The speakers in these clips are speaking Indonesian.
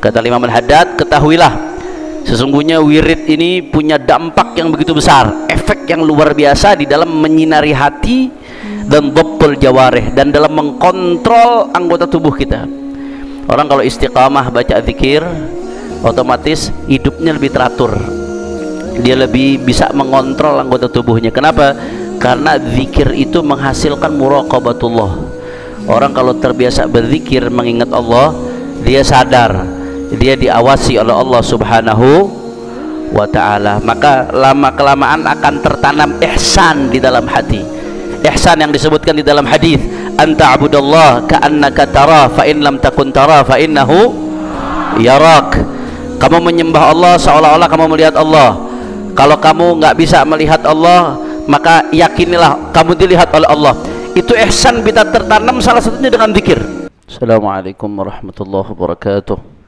Kata Imam Al-Haddad, ketahuilah sesungguhnya wirid ini punya dampak yang begitu besar, efek yang luar biasa di dalam menyinari hati dan dhabtul jawarih, dan dalam mengkontrol anggota tubuh kita. Orang kalau istiqamah baca zikir, otomatis hidupnya lebih teratur, dia lebih bisa mengontrol anggota tubuhnya. Kenapa? Karena zikir itu menghasilkan muraqabatullah. Orang kalau terbiasa berzikir, mengingat Allah, dia sadar dia diawasi oleh Allah Subhanahu wa ta'ala, maka lama kelamaan akan tertanam ihsan di dalam hati. Ihsan yang disebutkan di dalam hadis, anta abudallah ka'annaka tara fa in lam takun tara fa innahu yarak. Kamu menyembah Allah seolah-olah kamu melihat Allah. Kalau kamu nggak bisa melihat Allah, maka yakinilah kamu dilihat oleh Allah. Itu ihsan bisa tertanam salah satunya dengan zikir. Assalamualaikum warahmatullahi wabarakatuh.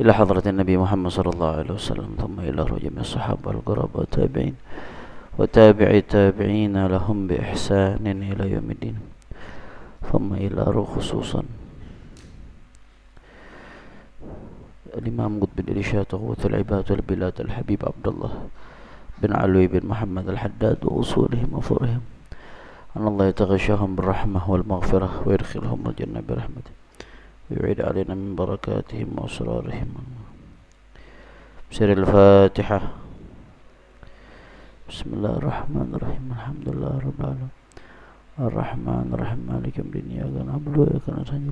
Ila hadratin Nabi Muhammad sallallahu alaihi wasallam, thumma ila rujumi sahabah al-quraba tabi'in wa tabi'i tabi'ina lahum bi ihsanin ila yaumiddin, thumma ila ruh khususan Al-Imam Qutb bin Irsyad Quwwatul Ibad wal Bilad Al-Habib Abdullah bin Alwi bin Muhammad Al-Haddad wa usulihim wa furihim, an Allah yataghashahum birrahmah wal maghfirah wa yadkhilhum al-jannah birahmatih wa yu'id alaina min barakatihim wa asrarihim. Bismillah al-Fatihah. Bismillahirrahmanirrahim. Alhamdulillah rabbil alamin. Ar-Rahman ar-Rahim. Maliki yawmiddin. Iyyaka na'budu wa iyyaka nasta'in.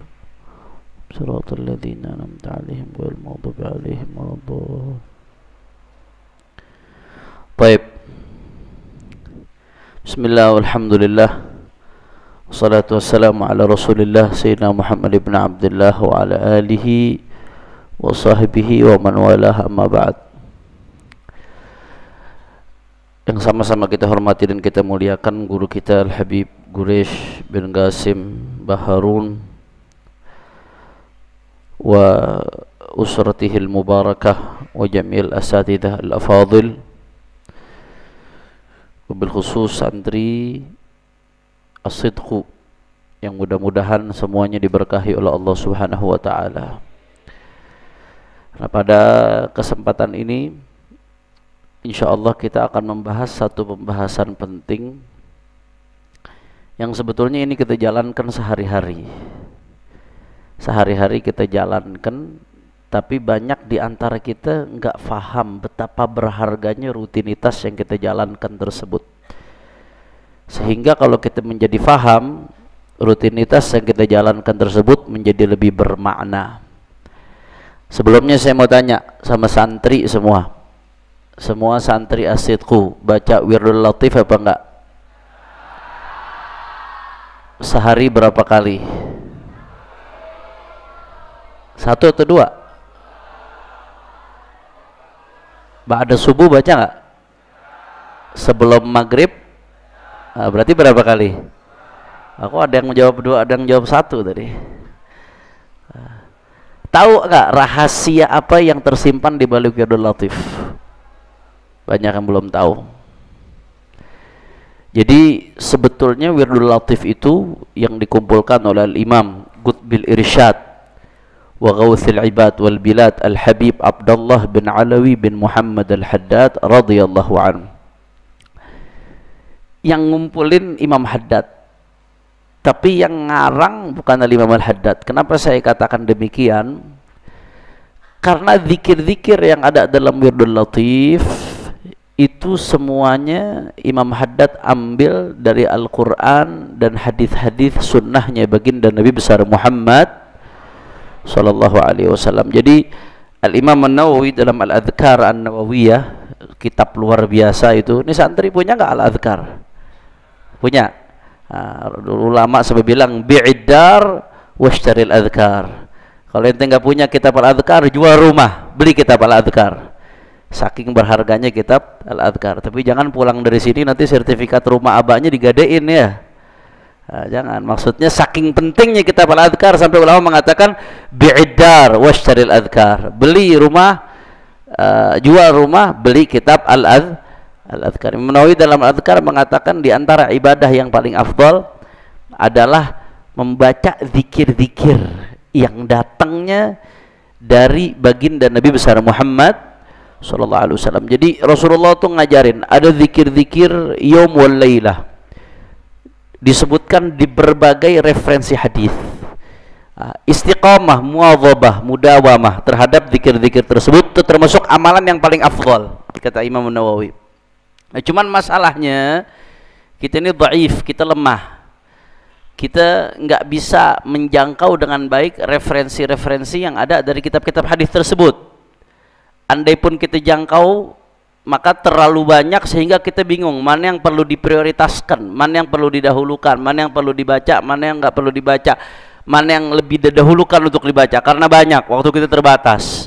Shiratal ladzina an'amta 'alaihim ghairil maghdubi 'alaihim waladdallin. Baik. Bismillah walhamdulillah, wassalatu wassalamu ala rasulillah sayyidina Muhammad ibn Abdullah wa ala alihi wa sahbihi wa man walah, amma ba'd. Yang sama-sama kita hormati dan kita muliakan guru kita Al-Habib Quraish bin Qasim Baharun wa usratihil mubarakah wa jami'il asatidah al-afadil, wabil khusus santri as-sidqu yang mudah-mudahan semuanya diberkahi oleh Allah Subhanahu wa ta'ala. Nah, pada kesempatan ini insyaallah kita akan membahas satu pembahasan penting yang sebetulnya ini kita jalankan sehari-hari. Sehari-hari kita jalankan, tapi banyak di antara kita nggak faham betapa berharganya rutinitas yang kita jalankan tersebut. Sehingga kalau kita menjadi faham, rutinitas yang kita jalankan tersebut menjadi lebih bermakna. Sebelumnya saya mau tanya sama santri semua. Semua santri as-sidqu baca wirdul latif apa enggak? Sehari berapa kali? Satu atau dua? Ba'da subuh baca nggak? Sebelum maghrib? Nah, berarti berapa kali? Aku ada yang menjawab dua, ada yang jawab satu tadi. Tahu nggak rahasia apa yang tersimpan di balik wirdul latif? Banyak yang belum tahu. Jadi sebetulnya wirdul latif itu yang dikumpulkan oleh Imam Qutb bin Irsyad wa Ghawthil Ibad wal Bilad Al-Habib Abdullah bin Alawi bin Muhammad Al-Haddad radhiyallahu anhu. Yang ngumpulin Imam Haddad, tapi yang ngarang bukan Imam Al-Haddad. Kenapa saya katakan demikian? Karena zikir-zikir yang ada dalam wirdul latif itu semuanya Imam Haddad ambil dari Al-Quran dan hadis-hadis sunnahnya baginda Nabi besar Muhammad sallallahu alaihi wasallam. Jadi Al-Imam An-Nawawi dalam Al-Adhkar An-Nawawiyah, kitab luar biasa itu. Ini santri punya nggak Al-Adhkar? Punya. Ulama sampai bilang bi'idar washtaril adhkar. Kalau ente nggak punya kitab Al-Adhkar, jual rumah, beli kitab Al-Adhkar. Saking berharganya kitab Al-Adhkar. Tapi jangan pulang dari sini nanti sertifikat rumah abahnya digadein ya. Nah, jangan. Maksudnya saking pentingnya kitab Al-Adhkar sampai ulama mengatakan bi'idar washtaril adhkar. Beli rumah, jual rumah, beli kitab Al-Adhkar. Imam Nawawi dalam Al-Adhkar mengatakan di antara ibadah yang paling afdal adalah membaca zikir-zikir yang datangnya dari baginda Nabi besar Muhammad sallallahu alaihi wasallam. Jadi Rasulullah tuh ngajarin ada zikir-zikir yaum wal lailah, disebutkan di berbagai referensi hadis. Istiqamah, muwadhabah, mudawamah terhadap zikir-zikir tersebut itu termasuk amalan yang paling afdal kata Imam Nawawi. Nah, cuman masalahnya kita ini dhaif, kita lemah. Kita nggak bisa menjangkau dengan baik referensi-referensi yang ada dari kitab-kitab hadis tersebut. Andai pun kita jangkau, maka terlalu banyak sehingga kita bingung mana yang perlu diprioritaskan, mana yang perlu didahulukan, mana yang perlu dibaca, mana yang nggak perlu dibaca, mana yang lebih didahulukan untuk dibaca, karena banyak, waktu kita terbatas.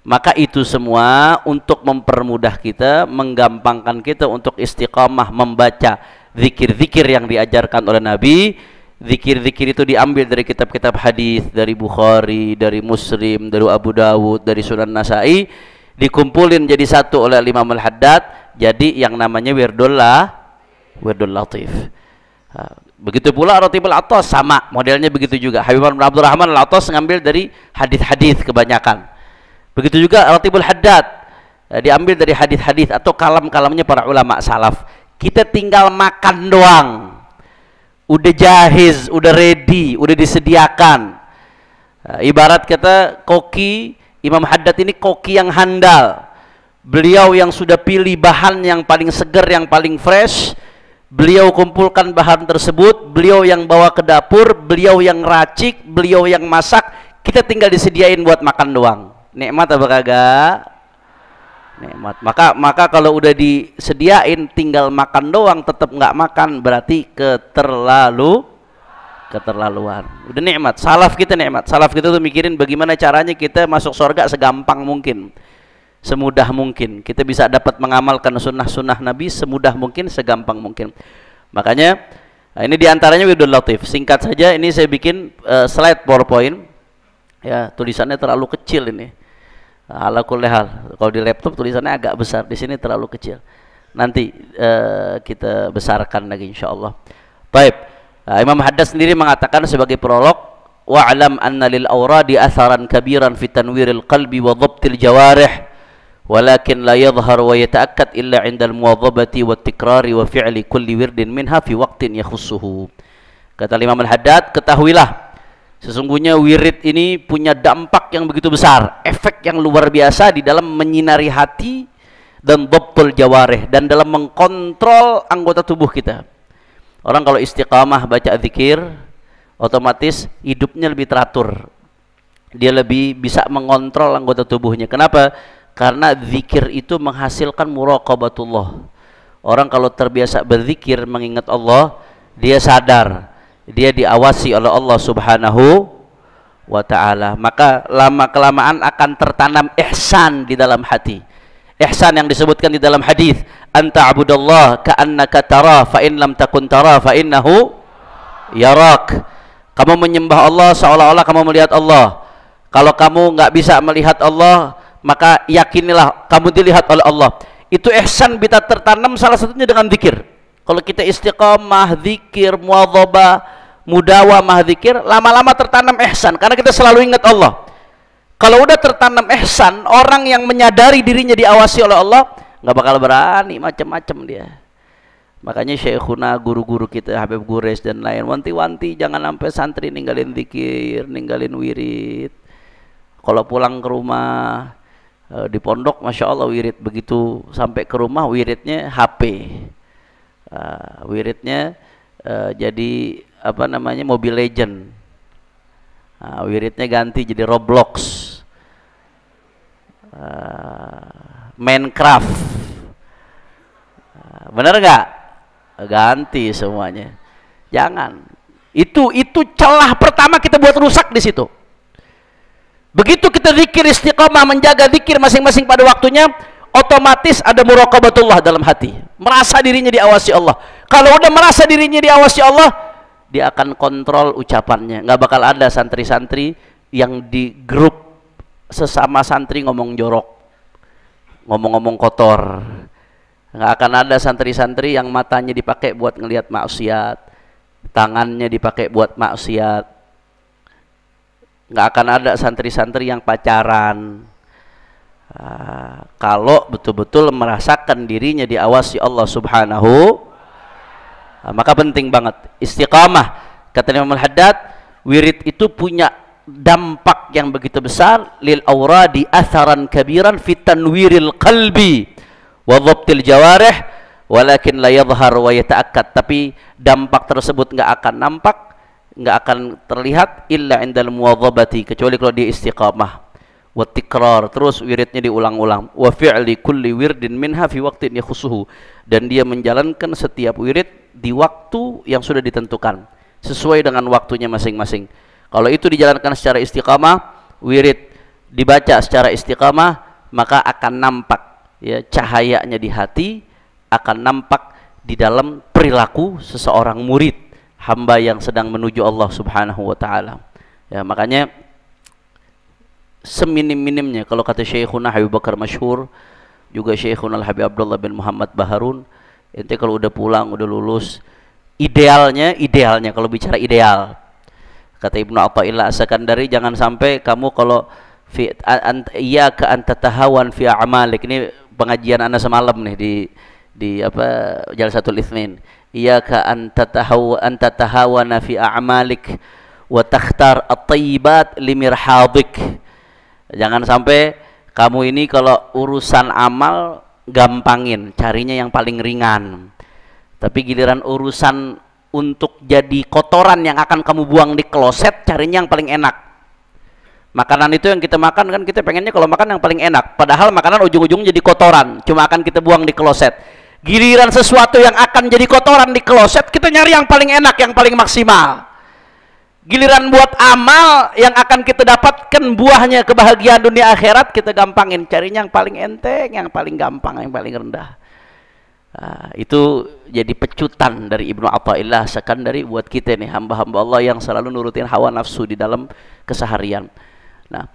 Maka itu semua untuk mempermudah kita, menggampangkan kita untuk istiqamah membaca zikir-zikir yang diajarkan oleh Nabi. Zikir-zikir itu diambil dari kitab-kitab hadis, dari Bukhari, dari Muslim, dari Abu Dawud, dari Sunan Nasai, dikumpulin jadi satu oleh Imam Al-Haddad, jadi yang namanya wirdul latif. Begitu pula Ratibul Atas, sama modelnya begitu juga. Habib bin Abdurrahman Al-Atas ngambil dari hadis-hadis kebanyakan. Begitu juga Ratibul Haddad, diambil dari hadis-hadis atau kalam-kalamnya para ulama salaf. Kita tinggal makan doang, udah jahiz, udah ready, udah disediakan. Ibarat kata koki, Imam Haddad ini koki yang handal. Beliau yang sudah pilih bahan yang paling segar, yang paling fresh. Beliau kumpulkan bahan tersebut, beliau yang bawa ke dapur, beliau yang racik, beliau yang masak. Kita tinggal disediain buat makan doang. Nikmat apa kagak? Nikmat. Maka kalau udah disediain tinggal makan doang tetap nggak makan, berarti keterlaluan. Udah nikmat. Salaf kita nikmat. Salaf kita tuh mikirin bagaimana caranya kita masuk surga segampang mungkin, semudah mungkin. Kita bisa dapat mengamalkan sunnah-sunnah Nabi semudah mungkin, segampang mungkin. Makanya ini diantaranya wirdul latif. Singkat saja, ini saya bikin slide PowerPoint. Ya, tulisannya terlalu kecil ini. Ala kulli hal. Kalau di laptop tulisannya agak besar, di sini terlalu kecil. Nanti kita besarkan lagi insyaallah. Baik. Imam Haddad sendiri mengatakan sebagai prolog, wa'lam anna lil awradi atharan kabiran fi tanwiril qalbi wa dhabtil jawarih, walakin la yadhhar wa yata'akkad illa 'inda al-muwadhabati wat tikrari wa fi'li kulli wirdin minha fi waqtin yakhussuhu. Kata Imam Al-Haddad, ketahuilah sesungguhnya wirid ini punya dampak yang begitu besar, efek yang luar biasa di dalam menyinari hati dan dhabtul jawarih, dan dalam mengkontrol anggota tubuh kita. Orang kalau istiqamah baca zikir, otomatis hidupnya lebih teratur. Dia lebih bisa mengontrol anggota tubuhnya. Kenapa? Karena zikir itu menghasilkan muraqabatullah. Orang kalau terbiasa berzikir mengingat Allah, dia sadar dia diawasi oleh Allah Subhanahu wa ta'ala. Maka lama-kelamaan akan tertanam ihsan di dalam hati. Ihsan yang disebutkan di dalam hadis, anta abudallah ka'annaka tara fa in lam takun tara fa innahu yarak. Kamu menyembah Allah seolah-olah kamu melihat Allah. Kalau kamu nggak bisa melihat Allah, maka yakinilah kamu dilihat oleh Allah. Itu ihsan bisa tertanam salah satunya dengan zikir. Kalau kita istiqamah, zikir, muwadhabah, mudawamah zikir, lama-lama tertanam ihsan karena kita selalu ingat Allah. Kalau udah tertanam ihsan, orang yang menyadari dirinya diawasi oleh Allah nggak bakal berani macam-macam dia. Makanya syekhuna, guru-guru kita, Habib Gures dan lain, wanti-wanti jangan sampai santri ninggalin zikir, ninggalin wirid. Kalau pulang ke rumah, di pondok masya Allah wirid, begitu sampai ke rumah wiridnya HP, wiridnya jadi apa namanya, Mobile Legend, wiridnya ganti jadi Roblox, Minecraft, bener nggak? Ganti semuanya. Jangan. Itu celah pertama kita buat rusak di situ. Begitu kita zikir istiqamah, menjaga zikir masing-masing pada waktunya, otomatis ada muraqabatullah dalam hati. Merasa dirinya diawasi Allah. Kalau udah merasa dirinya diawasi Allah, dia akan kontrol ucapannya. Nggak bakal ada santri-santri yang di grup sesama santri ngomong jorok, ngomong-ngomong kotor. Nggak akan ada santri-santri yang matanya dipakai buat ngelihat maksiat. tangannya dipakai buat maksiat. Nggak akan ada santri-santri yang pacaran. Kalau betul-betul merasakan dirinya diawasi Allah Subhanahu, maka penting banget istiqamah. Kata Imam Al-Haddad, wirid itu punya dampak yang begitu besar, lil awradi atharan kabiran fi tanwiril qalbi wa dhabtil jawarih walakin la yadhhar wa yata'akkad. Tapi dampak tersebut nggak akan nampak, nggak akan terlihat illa indal muwadhabati, kecuali kalau dia istiqamah. Wa tikrar, terus wiridnya diulang-ulang. Wa fi'li kulli wirdin minha fi waqtin yakhusuhu, dan dia menjalankan setiap wirid di waktu yang sudah ditentukan sesuai dengan waktunya masing-masing. Kalau itu dijalankan secara istiqamah, wirid dibaca secara istiqamah, maka akan nampak ya cahayanya di hati, akan nampak di dalam perilaku seseorang murid, hamba yang sedang menuju Allah Subhanahu wa taala. Ya, makanya seminim-minimnya kalau kata Syekhuna Habib Bakar Masyhur, juga Syekhuna Al-Habib Abdullah bin Muhammad Baharun, ente kalau udah pulang, udah lulus, idealnya kalau bicara ideal, kata Ibnu Athaillah As-Sakandari, jangan sampai kamu kalau iyyaka an tatahawan fi a'malik, ini pengajian Anda semalam nih di apa Jalsatul Itsnin, iyyaka an tatahawana fi a'malik wa takhtar at-thayyibat limirhadik. Jangan sampai kamu ini kalau urusan amal gampangin, carinya yang paling ringan. Tapi giliran urusan untuk jadi kotoran yang akan kamu buang di kloset, carinya yang paling enak. Makanan itu yang kita makan kan, kita pengennya kalau makan yang paling enak. Padahal makanan ujung-ujungnya jadi kotoran, cuma akan kita buang di kloset. Giliran sesuatu yang akan jadi kotoran di kloset, kita nyari yang paling enak, yang paling maksimal. Giliran buat amal yang akan kita dapatkan buahnya kebahagiaan dunia akhirat, kita gampangin, carinya yang paling enteng, yang paling gampang, yang paling rendah. Itu jadi pecutan dari Ibnu Athaillah As-Sakandari buat kita nih, hamba-hamba Allah yang selalu nurutin hawa nafsu di dalam keseharian. Nah,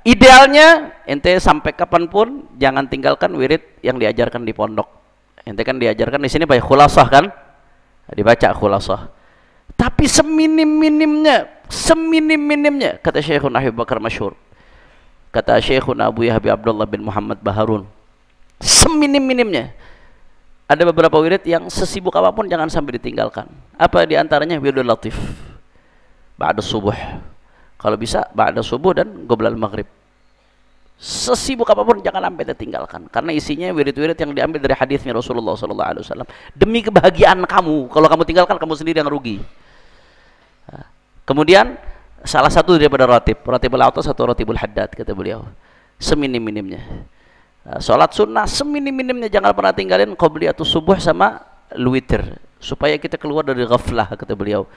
idealnya ente sampai kapanpun jangan tinggalkan wirid yang diajarkan di pondok. Ente kan diajarkan di sini baik khulasah kan, dibaca khulasah. Tapi seminim-minimnya kata Syekhuna Habib Bakar Masyhur, kata Syekhuna Abu Habib Abdullah bin Muhammad Baharun, seminim-minimnya ada beberapa wirid yang sesibuk apapun jangan sampai ditinggalkan. Apa diantaranya? Wiridul Latif ba'da subuh, kalau bisa ba'da subuh dan qoblal maghrib. Sesibuk apapun jangan sampai ditinggalkan, karena isinya wirid-wirid yang diambil dari hadisnya Rasulullah SAW. Demi kebahagiaan kamu, kalau kamu tinggalkan kamu sendiri yang rugi. Kemudian salah satu daripada ratibul autas atau ratibul haddad, kata beliau, seminim-minimnya. Sholat sunnah seminim-minimnya jangan pernah tinggalin qobliyatus subuh sama witir, supaya kita keluar dari ghaflah, kata beliau.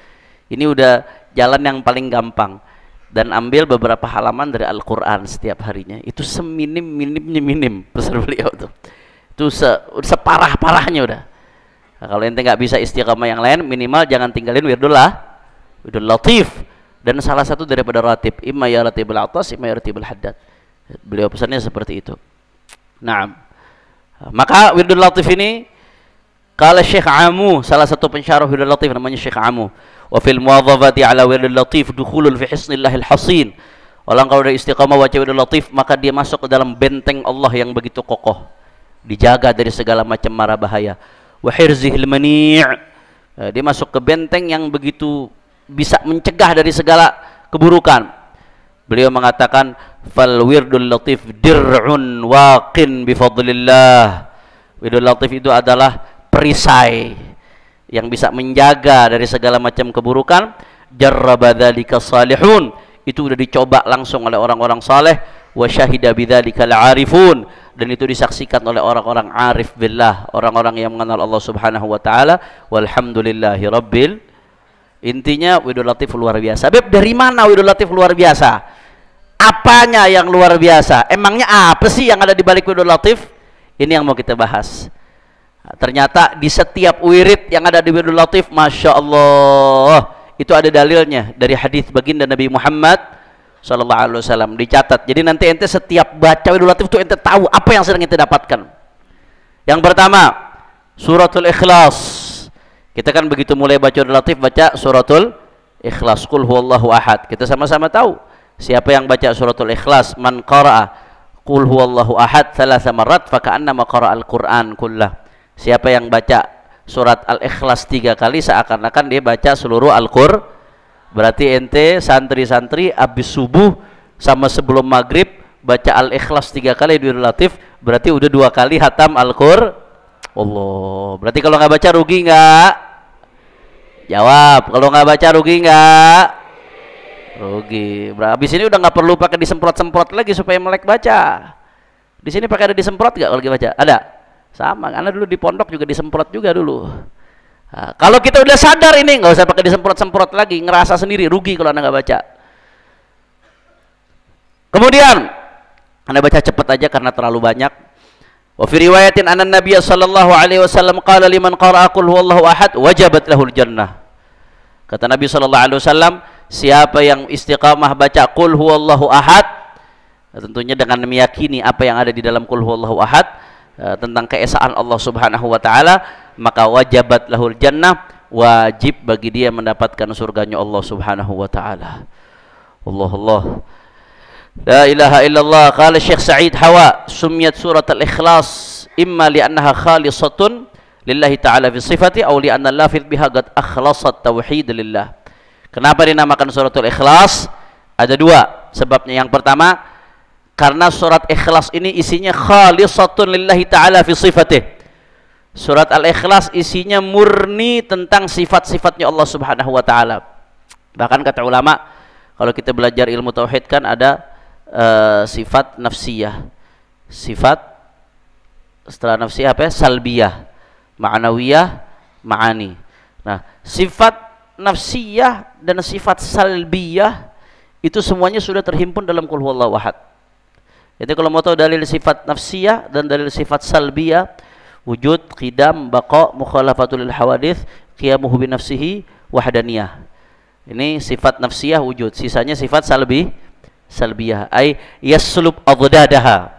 Ini udah jalan yang paling gampang. Dan ambil beberapa halaman dari Al-Quran setiap harinya, itu seminim-minimnya minim, pesan beliau tuh. Itu separah-parahnya udah. Nah, kalau ente nggak bisa istiqamah yang lain, minimal jangan tinggalin wirdul latif. Dan salah satu daripada ratib, imma ya ratibul atas, imma ya ratibul haddad. Beliau pesannya seperti itu. Nah, maka wirdul latif ini, kala Syekh Amu, salah satu pensyarah wirdul latif namanya Syekh Amu, wa fil muwadhabati ala wirdul latif dukhulul fi hisnillahil hasin. Orang kalau udah istiqamah baca wirdul latif, maka dia masuk ke dalam benteng Allah yang begitu kokoh, dijaga dari segala macam mara bahaya. Wa hirzihil mani', dia masuk ke benteng yang begitu bisa mencegah dari segala keburukan. Beliau mengatakan, fal wirdul latif dir'un waqin bifadlillah. Wirdul latif itu adalah perisai yang bisa menjaga dari segala macam keburukan. Jarraba dzalika salihun, itu sudah dicoba langsung oleh orang-orang saleh. Wa syahida bidzalika al-arifun, dan itu disaksikan oleh orang-orang arif billah, orang-orang yang mengenal Allah Subhanahu wa taala. Walhamdulillahi rabbil. Intinya wirdul latif luar biasa. Beb, dari mana wirdul latif luar biasa? Apanya yang luar biasa? Emangnya apa sih yang ada di balik wirdul latif? Ini yang mau kita bahas. Ternyata di setiap wirid yang ada di wirdul latif, masya Allah, itu ada dalilnya dari hadis baginda Nabi Muhammad sallallahu alaihi wasallam, dicatat. Jadi nanti ente setiap baca wirdul latif itu ente tahu apa yang sedang ente dapatkan. Yang pertama, suratul Ikhlas. Kita kan begitu mulai baca relatif baca suratul Ikhlas, qul huwallahu ahad. Kita sama-sama tahu siapa yang baca suratul Ikhlas, man qara'a qul huwallahu ahad thalatha marrat fa ka'annama qara'al Qur'an kullah. Siapa yang baca surat Al-Ikhlas 3 kali seakan-akan dia baca seluruh Al-Qur'an. Berarti ente santri-santri habis subuh sama sebelum maghrib baca Al-Ikhlas 3 kali di relatif, berarti udah 2 kali hatam Al-Qur'an. Allah, berarti kalau nggak baca rugi nggak? Jawab, kalau nggak baca rugi nggak? Rugi. Habis ini udah nggak perlu pakai disemprot-semprot lagi supaya melek baca. Di sini pakai ada disemprot nggak kalau lagi baca? Ada. Sama, karena dulu di pondok juga disemprot juga dulu. Nah, kalau kita udah sadar ini nggak usah pakai disemprot-semprot lagi, ngerasa sendiri rugi kalau anda nggak baca. Kemudian anda baca cepat aja karena terlalu banyak. Wa fi riwayatin anna Nabiy sallallahu alaihi wasallam qala liman qara'a qul huwallahu ahad wajabat lahul jannah. Kata Nabi sallallahu alaihi wasallam, siapa yang istiqamah baca qul huwallahu ahad, tentunya dengan meyakini apa yang ada di dalam qul huwallahu ahad tentang keesaan Allah Subhanahu wa taala, maka wajabat lahul jannah, wajib bagi dia mendapatkan surganya Allah Subhanahu wa taala. Allah. La ilaha illallah. Qala Syekh Sa'id Hawa, sumiyat surat al-Ikhlas imma li'annaha khalisatun lillahi ta'ala fi sifati aw li'anna lafidh biha qad akhlasat tauhid lillah. Kenapa dinamakan suratul Ikhlas? Ada 2 sebabnya. Yang pertama, karena surat Ikhlas ini isinya khalisatun lillahi ta'ala fi sifatih. Surat Al-Ikhlas isinya murni tentang sifat-sifatnya Allah Subhanahu wa taala. Bahkan kata ulama, kalau kita belajar ilmu tauhid kan ada sifat nafsiyah, sifat setelah nafsiyah apa ya? Salbiyah, ma'nawiyah, ma'ani. Nah, sifat nafsiyah dan sifat salbiyah itu semuanya sudah terhimpun dalam qul huwallahu ahad. Jadi kalau mau tahu dalil sifat nafsiyah dan dalil sifat salbiyah, wujud, qidam, baqa, mukhalafatul lil hawadits, qiyamuhu bi nafsihi, wahdaniyah. Ini sifat nafsiyah wujud, sisanya sifat salbiyah, ay yaslub adadadaha,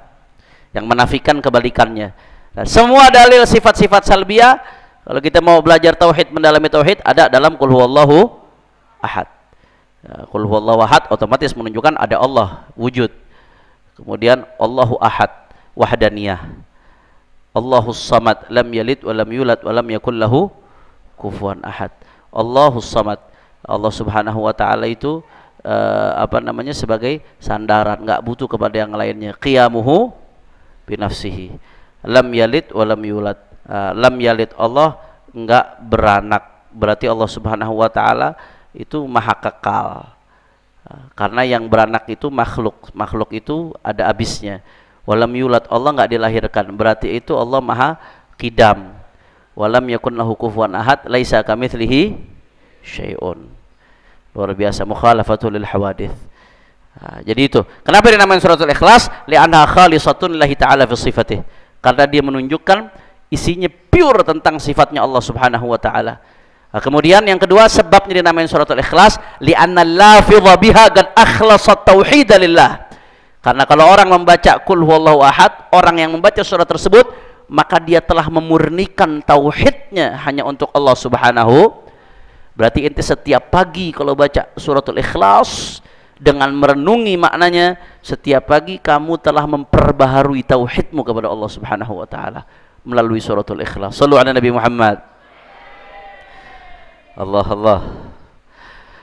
yang menafikan kebalikannya. Nah, semua dalil sifat-sifat salbiyah kalau kita mau belajar tauhid, mendalami tauhid, ada dalam qul huwallahu ahad. Qul huwallahu ahad otomatis menunjukkan ada Allah wujud. Kemudian Allahu ahad, wahdaniyah. Allahus samad, lam yalid wa lam yulad wa lam yakul lahu kufuwan ahad. Allahus samad, Allah Subhanahu wa taala itu sebagai sandaran, nggak butuh kepada yang lainnya. Qiyamuhu binafsihi, lam yalid wa lam yulad. Lam yalid, Allah nggak beranak, berarti Allah Subhanahu wa taala itu maha kekal. Karena yang beranak itu makhluk itu ada habisnya. Walam yulad, Allah nggak dilahirkan, berarti itu Allah maha qidam. Walam yakun lahu kufuwan ahad, laisa kamitslihi syai'un. Luar biasa, mukhalafatul lil hawadits. Jadi itu kenapa dinamakan suratul Ikhlas? Li'annaha khalisatun lillahi ta'ala fi sifatih, karena dia menunjukkan isinya pure tentang sifatnya Allah Subhanahu wa taala. Kemudian yang kedua sebabnya dinamakan suratul Ikhlas, li'anna lafidha biha qad akhlasat tauhid lillah. Karena kalau orang membaca qul huwallahu ahad, orang yang membaca surat tersebut, maka dia telah memurnikan tauhidnya hanya untuk Allah Subhanahu. Berarti inti setiap pagi kalau baca suratul Ikhlas dengan merenungi maknanya, setiap pagi kamu telah memperbaharui tauhidmu kepada Allah Subhanahu wa taala melalui suratul Ikhlas. Shallu ala Nabi Muhammad. Allah.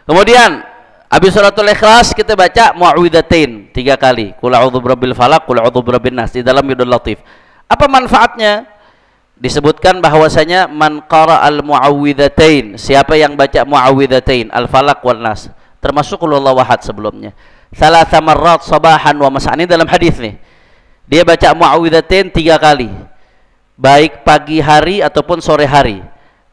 Kemudian habis suratul Ikhlas kita baca muawwidzatain 3 kali. Qul a'udzu birabbil falaq, qul a'udzu birabbin nas di dalam Yudul Latif. Apa manfaatnya? Disebutkan bahwasanya man qara'al muawwidzatain, siapa yang baca muawwidzatain al-falaq wal nas, termasuk qul huwallahu ahad sebelumnya, thalatha marrat sabahan wa masa'an, ini dalam hadis nih. Dia baca muawwidzatain 3 kali, baik pagi hari ataupun sore hari.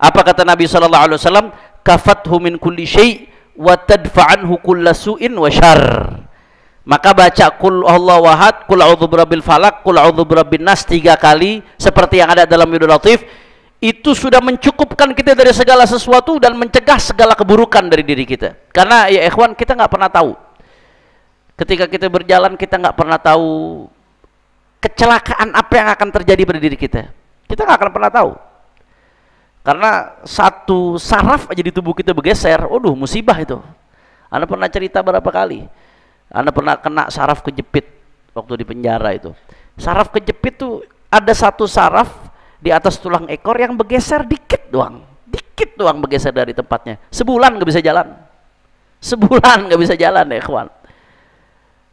Apa kata Nabi sallallahu alaihi wasallam? Kafathu min kulli syai' wa tadfa'anhu kulla su'in wa syarr. Maka baca qul huwallahu ahad, qul a'udzu birabbil falaq, qul a'udzu birabbin nas 3 kali seperti yang ada dalam Yudul Latif, itu sudah mencukupkan kita dari segala sesuatu dan mencegah segala keburukan dari diri kita. Karena ya ikhwan, kita nggak pernah tahu. Ketika kita berjalan, kita nggak pernah tahu kecelakaan apa yang akan terjadi pada diri kita. Kita nggak akan pernah tahu. Karena satu saraf aja di tubuh kita bergeser, waduh musibah itu. Anda pernah cerita berapa kali? Anda pernah kena saraf kejepit waktu di penjara itu. Saraf kejepit tuh ada satu saraf di atas tulang ekor yang bergeser dikit doang bergeser dari tempatnya. Sebulan nggak bisa jalan. Sebulan nggak bisa jalan ya kawan.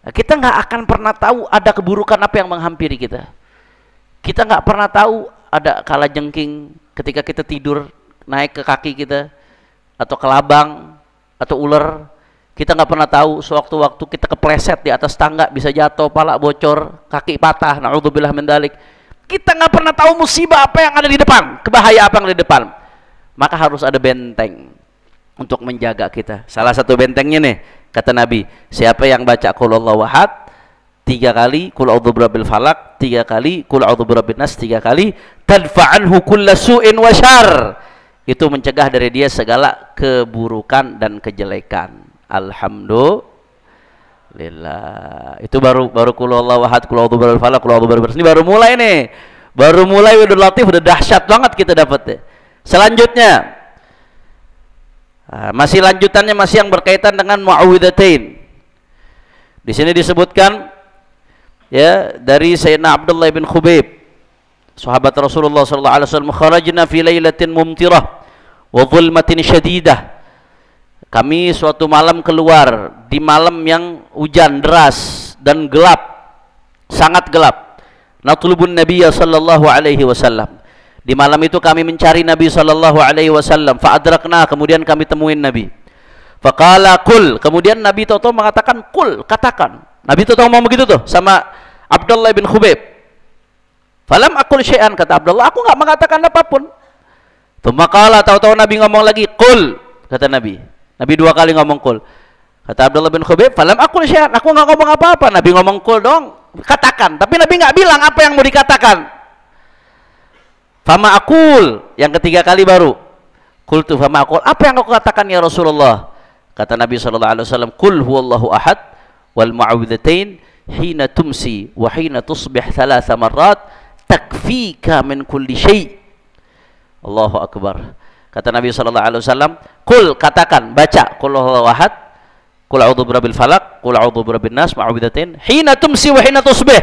Nah, kita nggak akan pernah tahu ada keburukan apa yang menghampiri kita. Kita nggak pernah tahu ada kalajengking ketika kita tidur naik ke kaki kita, atau kelabang, atau ular. Kita nggak pernah tahu sewaktu-waktu kita kepleset di atas tangga bisa jatuh, pala bocor, kaki patah, na'udzubillah min dzalik. Kita nggak pernah tahu musibah apa yang ada di depan, kebahaya apa yang ada di depan. Maka harus ada benteng untuk menjaga kita. Salah satu bentengnya nih, kata Nabi, siapa yang baca qul huwallahu ahad 3 kali, qul a'udzu birabbil falaq 3 kali, qul a'udzu birabbin nas 3 kali, tadfa'anhu kulla su'in wa syarr. Itu mencegah dari dia segala keburukan dan kejelekan. Alhamdulillah. Itu baru qul huwallahu ahad, qul a'udzu birabbil falaq, qul a'udzu birabbin nas. Ini baru mulai nih. Baru mulai udah latif, udah dahsyat banget kita dapat. Selanjutnya, masih lanjutannya masih yang berkaitan dengan muawwidzatain. Di sini disebutkan ya dari Sayyidina Abdullah bin Khubayb, sahabat Rasulullah sallallahu alaihi wasallam, kharajna fi lailatin mumtirah wa dhulmatin syadidah. Kami suatu malam keluar di malam yang hujan deras dan gelap, sangat gelap. Natlubun Nabiyya sallallahu alaihi wasallam. Di malam itu kami mencari Nabi sallallahu alaihi wasallam. Fa adrakna, kemudian kami temuin Nabi. Faqala qul, kemudian Nabi tahu mengatakan qul, katakan. Nabi tahu ngomong begitu tuh sama Abdullah bin Khubayb. Falam aqul syai'an, kata Abdullah, aku enggak mengatakan apapun. Tsumma qala, tahu-tahu Nabi ngomong lagi qul, kata Nabi. Nabi 2 kali ngomong qul. Kata Abdullah bin Khubayb, falam aqul syai'an, aku enggak ngomong apa-apa. Nabi ngomong qul dong, katakan. Tapi Nabi enggak bilang apa yang mau dikatakan. Fama aqul, yang ketiga kali baru qultu fama aqul, apa yang aku katakan ya Rasulullah? Kata Nabi sallallahu alaihi wasallam, qul huwallahu ahad wal mu'awwidzatain hina tumsi wa hina tusbih 3 marrat takfika min kulli syai'. Allahu akbar. Kata Nabi sallallahu alaihi wasallam, qul, katakan, baca qul huwallahu ahad, qul a'udzu birabbil falaq, qul a'udzu birabbin nas, mu'awwidzatain hina tumsi wa hina tusbih.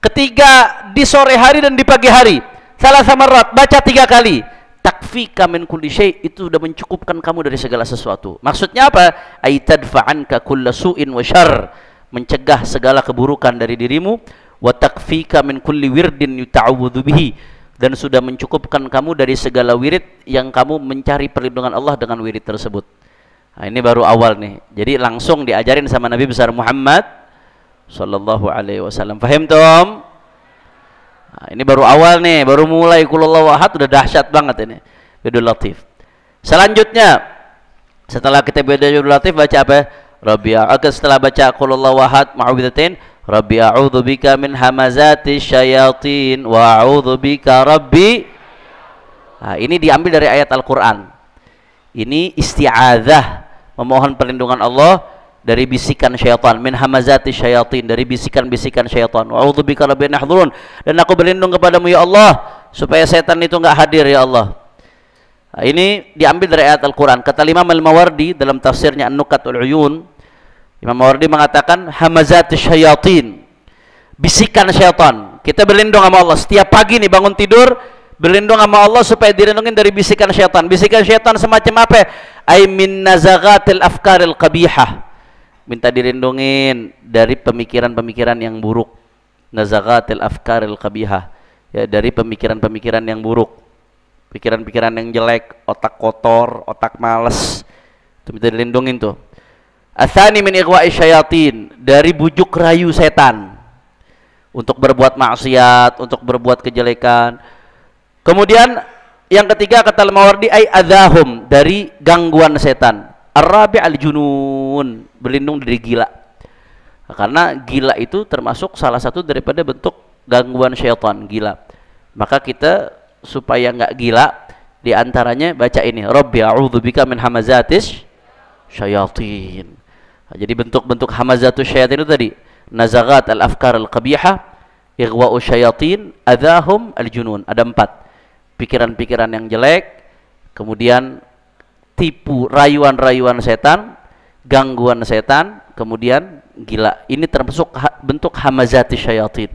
Ketiga di sore hari dan di pagi hari. 3 marrat, baca 3 kali. Takfika min kulli syai', itu sudah mencukupkan kamu dari segala sesuatu. Maksudnya apa? Ay tadfa'anka kulla su'in wa syarr, mencegah segala keburukan dari dirimu. Wa takfika min kulli wirdin yuta'awwadhu bihi, dan sudah mencukupkan kamu dari segala wirid yang kamu mencari perlindungan Allah dengan wirid tersebut. Nah, ini baru awal nih. Jadi langsung diajarin sama Nabi besar Muhammad sallallahu alaihi wasallam. Paham tom? Nah, ini baru awal nih, baru mulai qul huwallahu ahad, udah dahsyat banget ini. Bidul Latif. Selanjutnya, setelah kita Bidul Latif baca apa? Setelah baca qul huwallahu ahad mu'awwidzatain, Rabbi a'udzu bika min hamazati syayatin wa a'udzu bika rabbi. Nah, ini diambil dari ayat Al-Qur'an. Ini isti'adzah, memohon perlindungan Allah dari bisikan syaitan, min hamazati syayatin, dari bisikan-bisikan syaitan. Wa a'udzubika rabbi an yahdurun, dan aku berlindung kepadamu ya Allah supaya setan itu enggak hadir ya Allah. Nah, ini diambil dari ayat Al-Qur'an. Kata Imam Al-Mawardi dalam tafsirnya An-Nukatul Uyun, Imam Mawardi mengatakan hamazati syayatin, bisikan syaitan. Kita berlindung sama Allah setiap pagi nih bangun tidur, berlindung sama Allah supaya dilindungin dari bisikan syaitan. Bisikan syaitan semacam apa? Ay min nazaghatil afkaril qabihah, minta dilindungin dari pemikiran-pemikiran yang buruk. Nazaghatil afkaril qabihah, ya, dari pemikiran-pemikiran yang buruk, pikiran-pikiran yang jelek, otak kotor, otak males, itu minta dilindungin tuh. Atsani min ighwa'i syayatin, dari bujuk rayu setan untuk berbuat maksiat, untuk berbuat kejelekan. Kemudian yang ketiga kata Al-Mawardi ay adzahum, dari gangguan setan. Ar-rabi' al-junun, berlindung dari gila. Karena gila itu termasuk salah satu daripada bentuk gangguan syaitan, gila. Maka kita supaya nggak gila, diantaranya baca ini, Rabbi a'udzubika min hamazatis syayatin. Nah, jadi bentuk-bentuk hamazatus syayatin itu tadi, nazaghat al-afkar al-qabihah, ighwa'u syayatin, adzahum al-junun. Ada 4. Pikiran-pikiran yang jelek, kemudian tipu, rayuan-rayuan setan, gangguan setan, kemudian gila. Ini termasuk bentuk hamazati syayatin.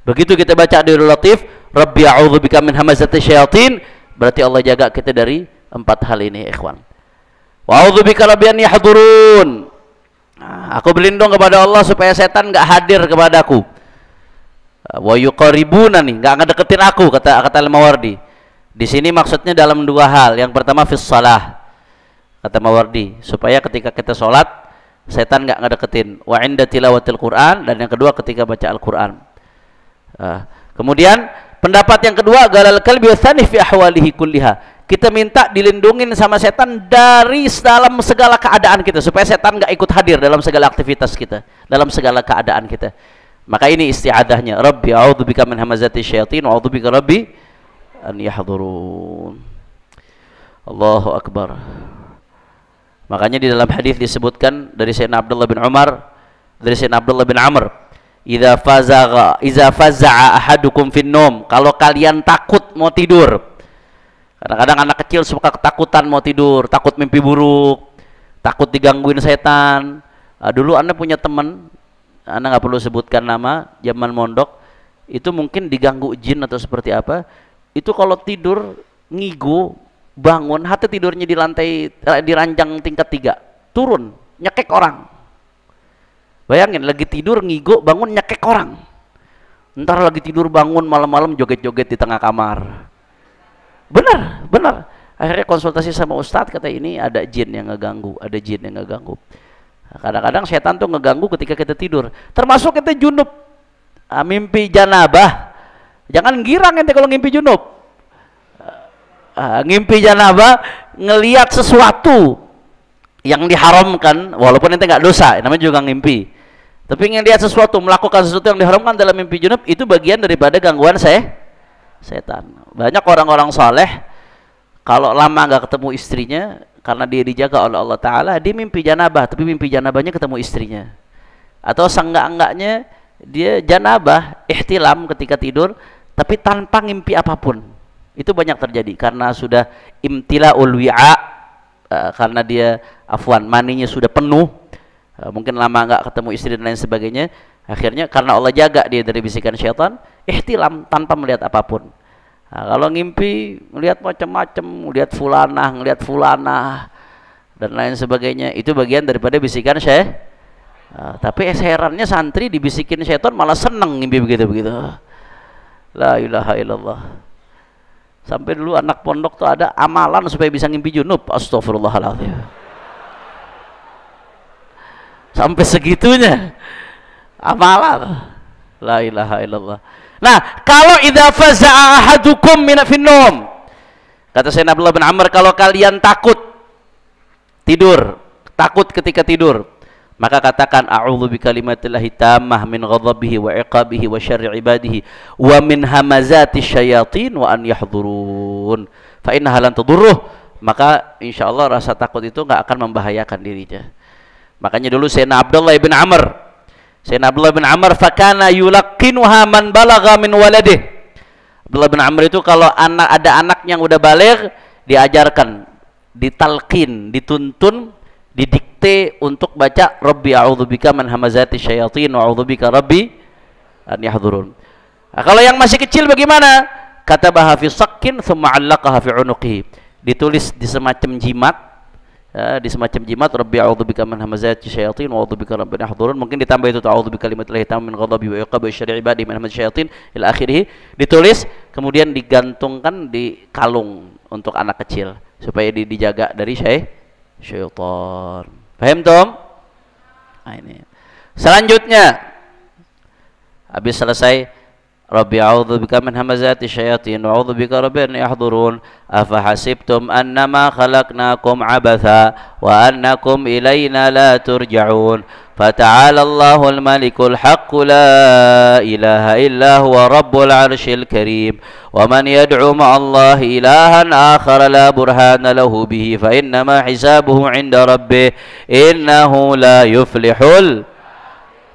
Begitu kita baca Dirul Latif, Rabbi a'udzubika min hamazati syayatin, berarti Allah jaga kita dari 4 hal ini, ikhwan. Wa a'udzubika rabbi an yahdurun. Nah, aku berlindung kepada Allah supaya setan enggak hadir kepadaku. Wa yuqaribuna nih, enggak ngedeketin aku, kata Al-Mawardi. Di sini maksudnya dalam 2 hal. Yang pertama fis shalah, kata Mawardi, supaya ketika kita sholat setan nggak ngedeketin. Wa inda tilawatil Quran, dan yang kedua ketika baca Al-Quran. Kemudian pendapat yang kedua, galal kalbi tsani fi ahwalihi kulliha. Kita minta dilindungin sama setan dari dalam segala keadaan kita, supaya setan nggak ikut hadir dalam segala aktivitas kita, dalam segala keadaan kita. Maka ini isti'adahnya, Rabbi a'udzubika min hamazati syayatin wa a'udzubika rabbi an yahdurun. Allahu akbar. Makanya di dalam hadis disebutkan dari Sayyidina Abdullah bin Umar, dari Sayyidina Abdullah bin Amr, idza faza'a ahadukum fin nom, kalau kalian takut mau tidur. Kadang-kadang anak kecil suka ketakutan mau tidur, takut mimpi buruk, takut digangguin setan. Dulu Anda punya teman, Anda nggak perlu sebutkan nama, zaman mondok, itu mungkin diganggu jin atau seperti apa. Itu kalau tidur ngigo, bangun, hati tidurnya di lantai, di ranjang tingkat 3, turun, nyekek orang. Bayangin, lagi tidur ngigo, bangun nyekek orang. Ntar lagi tidur bangun malam-malam joget-joget di tengah kamar. Benar, benar. Akhirnya konsultasi sama ustadz, kata ini ada jin yang ngeganggu, ada jin yang ngeganggu. Kadang-kadang setan tuh ngeganggu ketika kita tidur. Termasuk kita junub, mimpi janabah. Jangan girang ente kalau ngimpi junub. Ngimpi janabah, ngelihat sesuatu yang diharamkan, walaupun ente nggak dosa, namanya juga ngimpi. Tapi ngelihat sesuatu, melakukan sesuatu yang diharamkan dalam mimpi junub, itu bagian daripada gangguan setan. Banyak orang-orang saleh kalau lama nggak ketemu istrinya, karena dia dijaga oleh Allah Ta'ala, dia mimpi janabah, tapi mimpi janabahnya ketemu istrinya. Atau seenggak-enggaknya dia janabah, ihtilam ketika tidur, tapi tanpa ngimpi apapun. Itu banyak terjadi karena sudah imtila'ul wi'a, karena dia maninya sudah penuh, mungkin lama nggak ketemu istri dan lain sebagainya. Akhirnya karena Allah jaga dia dari bisikan syaitan, ihtilam tanpa melihat apapun. Kalau ngimpi melihat macam-macam, melihat fulanah dan lain sebagainya, itu bagian daripada bisikan syaitan. Tapi herannya santri dibisikin syaitan malah seneng ngimpi begitu-begitu. La ilaha illallah. Sampai dulu anak pondok tuh ada amalan supaya bisa ngimpi junub. Astagfirullahaladzim. Sampai segitunya amalan. La ilaha illallah. Nah, kalau idza faza'a ahadukum min fin-nom, kata Sayyidina Abdullah bin Amr, kalau kalian takut tidur, takut ketika tidur, maka katakan a'udzu bikalimatillahi tammah min ghadabihi wa iqabihi wa syarri ibadihi wa min hamazati syayatin wa an yahdurun fa innaha lan tadurruh. Maka insyaallah rasa takut itu enggak akan membahayakan dirinya. Makanya dulu Sayyidina Abdullah bin Amr fakana yulaqqinuha man balagha min waladih. Abdullah bin Amr itu kalau ada anak yang udah baligh, diajarkan, ditalqin, dituntun, didikte untuk baca Rabbi a'udzubika min hamazati syayatin wa a'udzubika rabbi an yahdurun. Kalau yang masih kecil bagaimana? Katabaha fi sakkin thumma 'allaqaha fi 'unuqihi. Ditulis di semacam jimat, Rabbi a'udzubika min hamazati syayatin wa a'udzubika rabbi an yahdurun. Mungkin ditambah itu a'udzubika kalimatillahi tammah min ghadabi wa iqabi wa syarri ibadi min hamazati syayatin ila akhirih. Ditulis kemudian digantungkan di kalung untuk anak kecil supaya dijaga dari syaitan. Paham Tom? Nah, ini. Selanjutnya habis selesai Rabbi a'udzubika min hamazati syayatin wa a'udzubika rabbi an yahdurun. Afa hasibtum annama khalaqnakum abatha wa annakum ilayna la turja'un. Fata'ala Allahul malikul haqq la ilaha illa huwa rabbul arsyil karim. Wa man yad'u ma'allahi ilahan akhar la burhana lahu bihi fa innama hisabuhu 'inda rabbih innahu la yuflihul.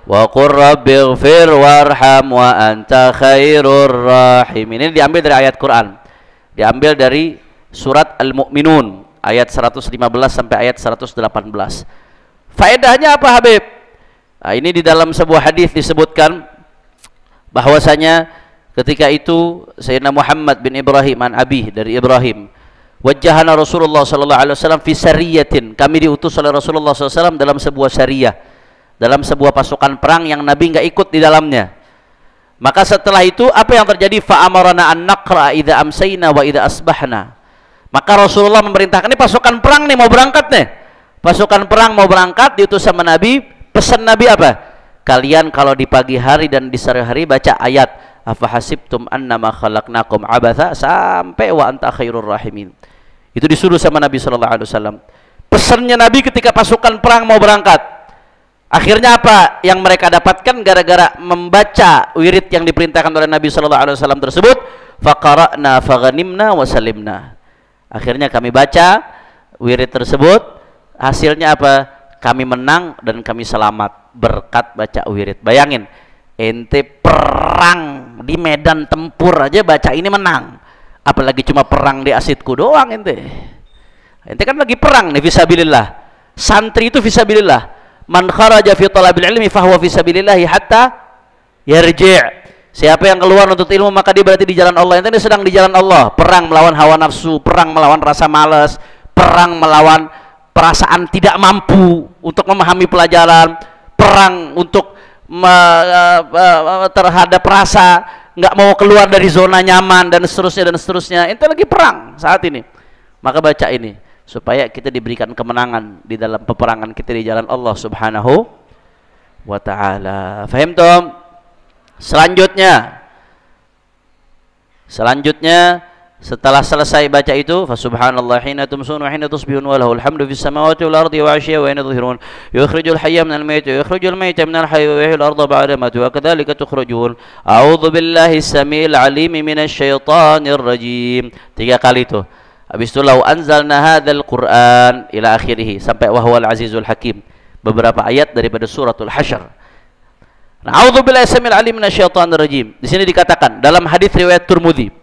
Wa qur rabbighfir warham wa anta khairur rahimin. Ini diambil dari ayat Quran, diambil dari surat Al-Mu'minun ayat 115 sampai ayat 118. Faedahnya apa Habib? Nah, ini di dalam sebuah hadis disebutkan bahwasanya ketika itu Sayyidina Muhammad bin Ibrahim an Abi dari Ibrahim, wajjahana Rasulullah sallallahu alaihi wasallam fi sariyatin, kami diutus oleh Rasulullah SAW dalam sebuah syariah, dalam sebuah pasukan perang yang Nabi enggak ikut di dalamnya. Maka setelah itu apa yang terjadi? Fa amarna an naqra idza amsayna wa idza asbahna. Maka Rasulullah memerintahkan, ini pasukan perang nih mau berangkat nih. Pasukan perang mau berangkat, diutus sama Nabi. Pesan Nabi apa? Kalian kalau di pagi hari dan di sore hari baca ayat afa hasibtum annama khalaqnakum abatha sampai wa anta khairur rahimin. Itu disuruh sama Nabi sallallahu alaihi wasallam. Pesannya Nabi ketika pasukan perang mau berangkat. Akhirnya apa yang mereka dapatkan gara-gara membaca wirid yang diperintahkan oleh Nabi sallallahu alaihi wasallam tersebut? Faqara'na faghanimna wa salimna. Akhirnya kami baca wirid tersebut, hasilnya apa? Kami menang dan kami selamat berkat baca wirid. Bayangin, ente perang di medan tempur aja baca ini menang, apalagi cuma perang di Asidku doang ente. Ente kan lagi perang nih fisabilillah. Santri itu fisabilillah. Man kharaja fi talabil ilmi fahuwa fisabilillahi hatta yarji'. Siapa yang keluar untuk ilmu maka dia berarti di jalan Allah. Ente ini sedang di jalan Allah, perang melawan hawa nafsu, perang melawan rasa malas, perang melawan perasaan tidak mampu untuk memahami pelajaran, perang untuk terhadap rasa nggak mau keluar dari zona nyaman dan seterusnya. Itu lagi perang saat ini. Maka baca ini supaya kita diberikan kemenangan di dalam peperangan kita di jalan Allah Subhanahu wa taala. Faham tom? Selanjutnya setelah selesai baca itu, fa subhanallah hina tumsun wa hina tusbihun wa lahul hamdu fis samawati wal ardi wa 'ashiyya wa hina tudhhirun yukhrijul hayya minal mayyiti wa yukhrijul mayyita minal hayyi wa yuhyil arda ba'da mawtiha wa kadzalika tukhrajun. A'udzu billahi samil 'alim minasy syaithanir rajim. 3 kali itu. Habis itu lau anzalna hadzal Qur'an ila akhirih sampai wa huwal azizul hakim. Beberapa ayat daripada suratul Hasyr. Nah, a'udzu billahi samil 'alim minasy syaithanir rajim. Di sini dikatakan dalam hadis riwayat Tirmidzi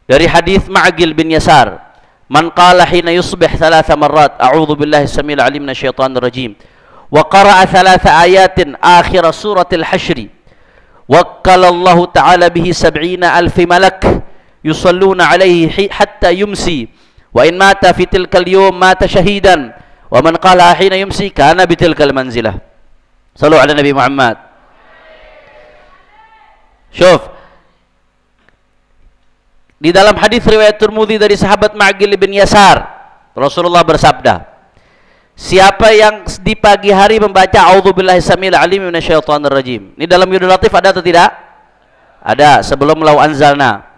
dari hadis Ma'qil bin Yasar, man qala hina yusbih 3 marrat a'udzu billahi samil 'alim minasy syaithanir rajim wa qara'a 3 ayatin akhir suratil Hasyr wakkalallahu ta'ala bihi 70,000 malak yusalluna 'alaihi hatta yumsi wa in mata fi tilkal yawm mata syahidan wa man qala hina yumsi kana bi tilkal manzilah. Shallu 'ala Nabi Muhammad. Syuf, di dalam hadis riwayat Tirmidzi dari sahabat Ma'qil bin Yasar, Rasulullah bersabda, siapa yang di pagi hari membaca a'udzubillahi samil 'alim minasy syaithanir rajim. Ini dalam Yudul Latif ada atau tidak? Ada, sebelum lau anzalna.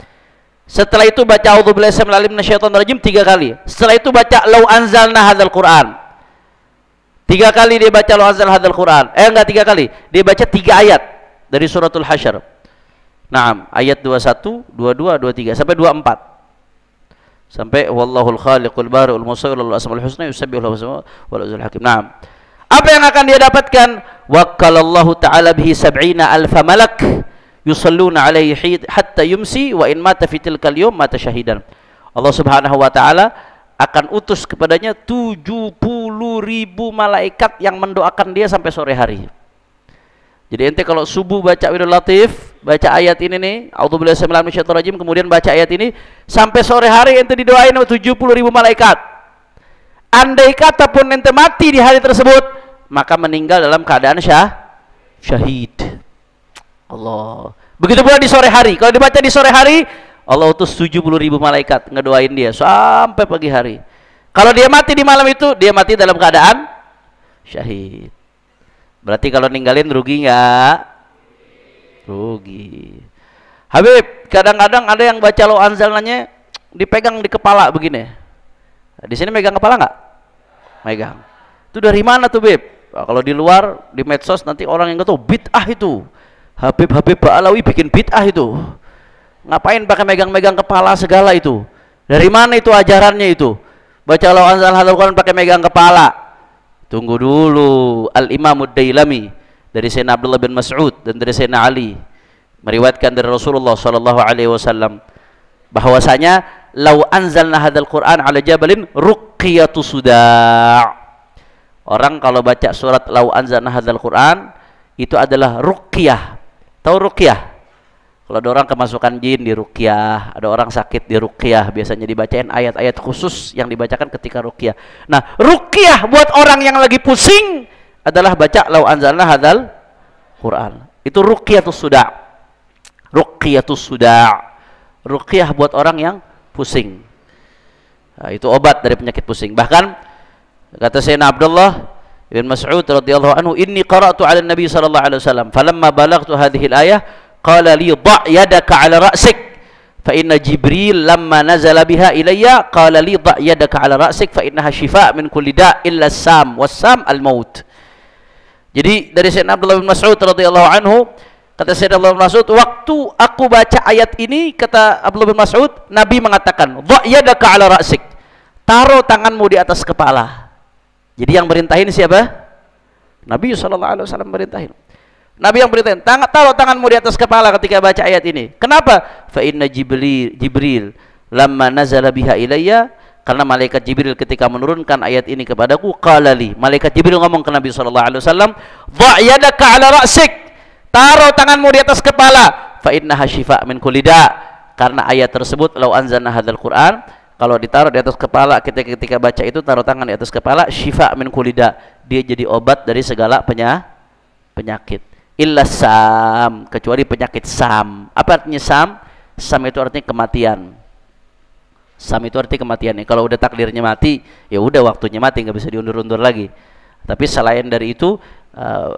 Setelah itu baca a'udzubillahi samil 'alim minasy syaithanir rajim 3 kali. Setelah itu baca lau anzalna hadzal Qur'an. 3 kali dia baca lau anzalna hadzal Qur'an. Enggak 3 kali. Dia baca 3 ayat dari suratul Hasyr. Naam, ayat 21, 22, 23 sampai 24. Sampai wallahul khaliqul bari'ul musawwir lahu asmaul husna yusabbihu lahu wal azizul hakim. Naam. Apa yang akan dia dapatkan? Wakkalallahu ta'ala bihi 70,000 malak yusalluna 'alaihi hatta yumsi wa in mata fi tilkal yawm mata syahidan. Allah Subhanahu wa taala akan utus kepadanya 70,000 malaikat yang mendoakan dia sampai sore hari. Jadi ente kalau subuh baca Wirul Latif, baca ayat ini nih, a'udzubillahi minasyaitonir rajim, kemudian baca ayat ini sampai sore hari ente didoain 70,000 malaikat. Andai kata pun ente mati di hari tersebut, maka meninggal dalam keadaan syahid. Allah. Begitu pula di sore hari. Kalau dibaca di sore hari, Allah utus 70,000 malaikat ngedoain dia sampai pagi hari. Kalau dia mati di malam itu, dia mati dalam keadaan syahid. Berarti kalau ninggalin rugi nggak? Rugi. Habib, kadang-kadang ada yang baca lo anzalnanya dipegang di kepala begini. Di sini megang kepala nggak? Megang. Itu dari mana tuh, Bib? Nah, kalau di luar di medsos nanti orang yang nggak tahu bid'ah itu. Habib Ba'alawi bikin bid'ah itu. Ngapain pakai megang-megang kepala segala itu? Dari mana itu ajarannya itu? Baca lo anzal hadzal Qur'an pakai megang kepala. Tunggu dulu. Al-Imam Ad-Dailami dari Sayyidina Abdullah bin Mas'ud dan dari Sayyidina Ali meriwayatkan dari Rasulullah sallallahu alaihi wasallam bahwasanya lau anzalna hadzal Qur'an 'ala jabalin ruqyatu suda'. Orang kalau baca surat lau anzalna hadzal Qur'an itu adalah ruqyah. Tahu ruqyah? Kalau ada orang kemasukan jin di ruqyah, ada orang sakit di ruqyah, biasanya dibacain ayat-ayat khusus yang dibacakan ketika ruqyah. Nah, ruqyah buat orang yang lagi pusing adalah baca lau anzalna hadzal Qur'an. Itu ruqyatus suda'. Ruqyatus suda'. Ruqyah buat orang yang pusing. Nah, itu obat dari penyakit pusing. Bahkan kata Sayyidina Abdullah bin Mas'ud radhiyallahu anhu, "Inni qara'tu 'ala Nabi sallallahu alaihi wasallam, falamma balaghtu hadhihi al-ayah qala li dha' yadaka 'ala ra'sik fa inna Jibril lamma nazala biha ilayya qala li dha' yadaka 'ala ra'sik fa innaha shifa' min kulli da' illa as-sam was-sam al-maut." Jadi dari Sayyidina Abdullah bin Mas'ud radhiyallahu anhu, kata Sayyidina Abdullah bin Mas'ud, waktu aku baca ayat ini, kata Abdullah bin Mas'ud, Nabi mengatakan, "Dha' yadaka 'ala ra'sik." Taruh tanganmu di atas kepala. Jadi yang merintahin siapa? Nabi sallallahu alaihi wasallam merintahin. Nabi yang beritain, taruh tanganmu di atas kepala ketika baca ayat ini. Kenapa? Fa inna Jibril lamma nazala biha ilayya, karena malaikat Jibril ketika menurunkan ayat ini kepadaku, qala li, malaikat Jibril ngomong ke Nabi sallallahu alaihi wasallam, dha' yadaka 'ala ra'sik, taruh tanganmu di atas kepala, fa innaha syifa' min kulli da', karena ayat tersebut lau anzalna hadzal Qur'an, kalau ditaruh di atas kepala, ketika baca itu taruh tangan di atas kepala, syifa' min kulli da', dia jadi obat dari segala penyakit. Illa sam, kecuali penyakit sam. Apa artinya sam? Sam itu artinya kematian. Sam itu artinya kematian. Kalau udah takdirnya mati, ya udah waktunya mati, nggak bisa diundur-undur lagi. Tapi selain dari itu,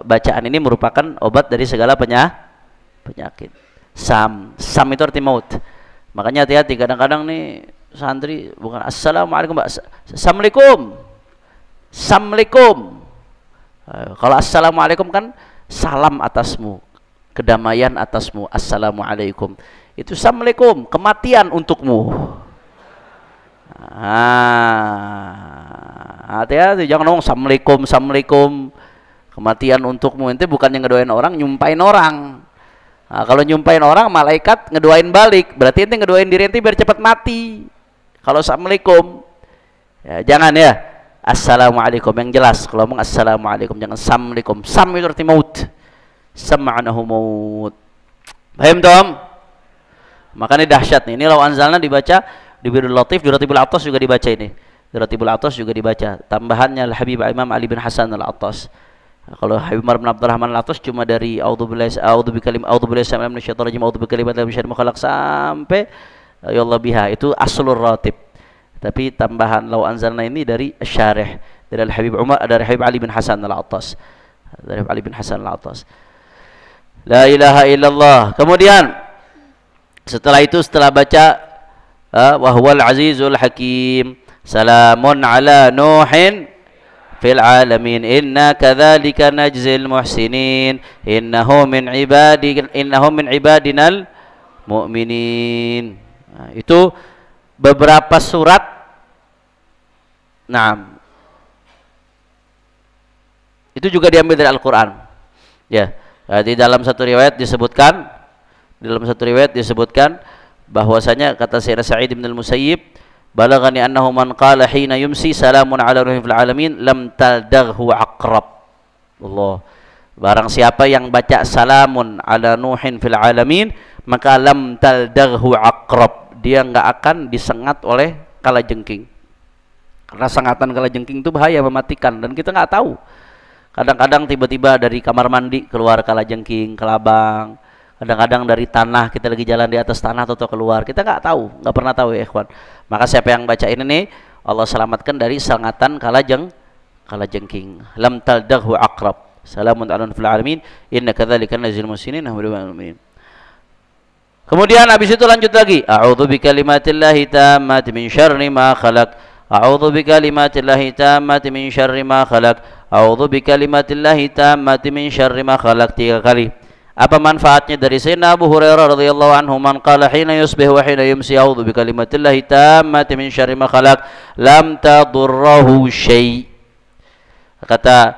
bacaan ini merupakan obat dari segala penyakit. Sam itu artinya maut. Makanya hati-hati, kadang-kadang nih santri bukan assalamualaikum, assalamualaikum. Assalamualaikum. Kalau assalamualaikum kan salam atasmu, kedamaian atasmu, assalamualaikum. Itu assalamualaikum, kematian untukmu. Hati-hati, jangan ngomong assalamualaikum, kematian untukmu. Itu bukan yang ngedoain orang, nyumpain orang. Nah, kalau nyumpain orang, malaikat ngedoain balik, berarti ente ngedoain diri ente biar cepat mati. Kalau assalamualaikum, ya, jangan ya. Assalamualaikum yang jelas. Kalau ngomong assalamualaikum, jangan assalamualaikum. Sam itu arti maut. Sam'anahu maut. Paham Tom? Makanya dahsyat nih. Ini lau anzalna dibaca di Birrul Latif, di Ratibul Attas juga dibaca ini. Di Ratibul Attas juga dibaca. Tambahannya Al-Habib Imam Ali bin Hasan Al-Attas. Kalau Habib Umar bin Abdurrahman Al-Attas cuma dari a'udzubillahi minasyaitonir rajim, a'udzubikalimatil syarri ma khalaq sampai ya Allah biha, itu aslur ratib. Tapi tambahan lau anzalna ini dari syarih, dari Al-Habib Umar, dari Habib Ali bin Hasan Al-Attas. Dari Ali bin Hasan Al-Attas. La ilaha illallah. Kemudian setelah itu, setelah baca wa huwal azizul hakim, salamun ala nuhin fil alamin, inna kadzalika najzil muhsinin, innahu min ibadinal mu'minin. Nah, itu beberapa surat. Nah, itu juga diambil dari Al-Quran. Ya, di dalam satu riwayat disebutkan, bahwasanya kata Sayyidina Sa'id bin Al-Musayyib, balagani annahu man qala hina yumsi salamun ala ruhin fil alamin lam taldaghu aqrab. Allah, barang siapa yang baca salamun ala nuhin fil alamin, maka lam taldaghu aqrab, dia nggak akan disengat oleh kalajengking. Karena sengatan kalajengking itu bahaya, mematikan, dan kita nggak tahu. Kadang-kadang tiba-tiba dari kamar mandi keluar kalajengking, kelabang. Kadang-kadang dari tanah, kita lagi jalan di atas tanah atau keluar, kita nggak tahu, nggak pernah tahu ya ikhwan. Maka siapa yang baca ini nih, Allah selamatkan dari sengatan kalajengking. Lam taldaghu aqrab, salamun ala fil alamin, inna kadzalika najzil muhsinin. Kemudian habis itu lanjut lagi, a'udzu bikalimatillahi tammati min syarri ma khalaq, a'udzu bikalimatillahi tammati min syarri ma khalaq, a'udzu bikalimatillahi tammati min syarri ma khalaq, 3 kali. Apa manfaatnya? Dari Sayyidina Abu Hurairah radhiyallahu anhu, man qala hina yusbih wa hina yumsi a'udzu bikalimatillahi tammati min syarri ma khalaq lam tadurruhu syai'. Kata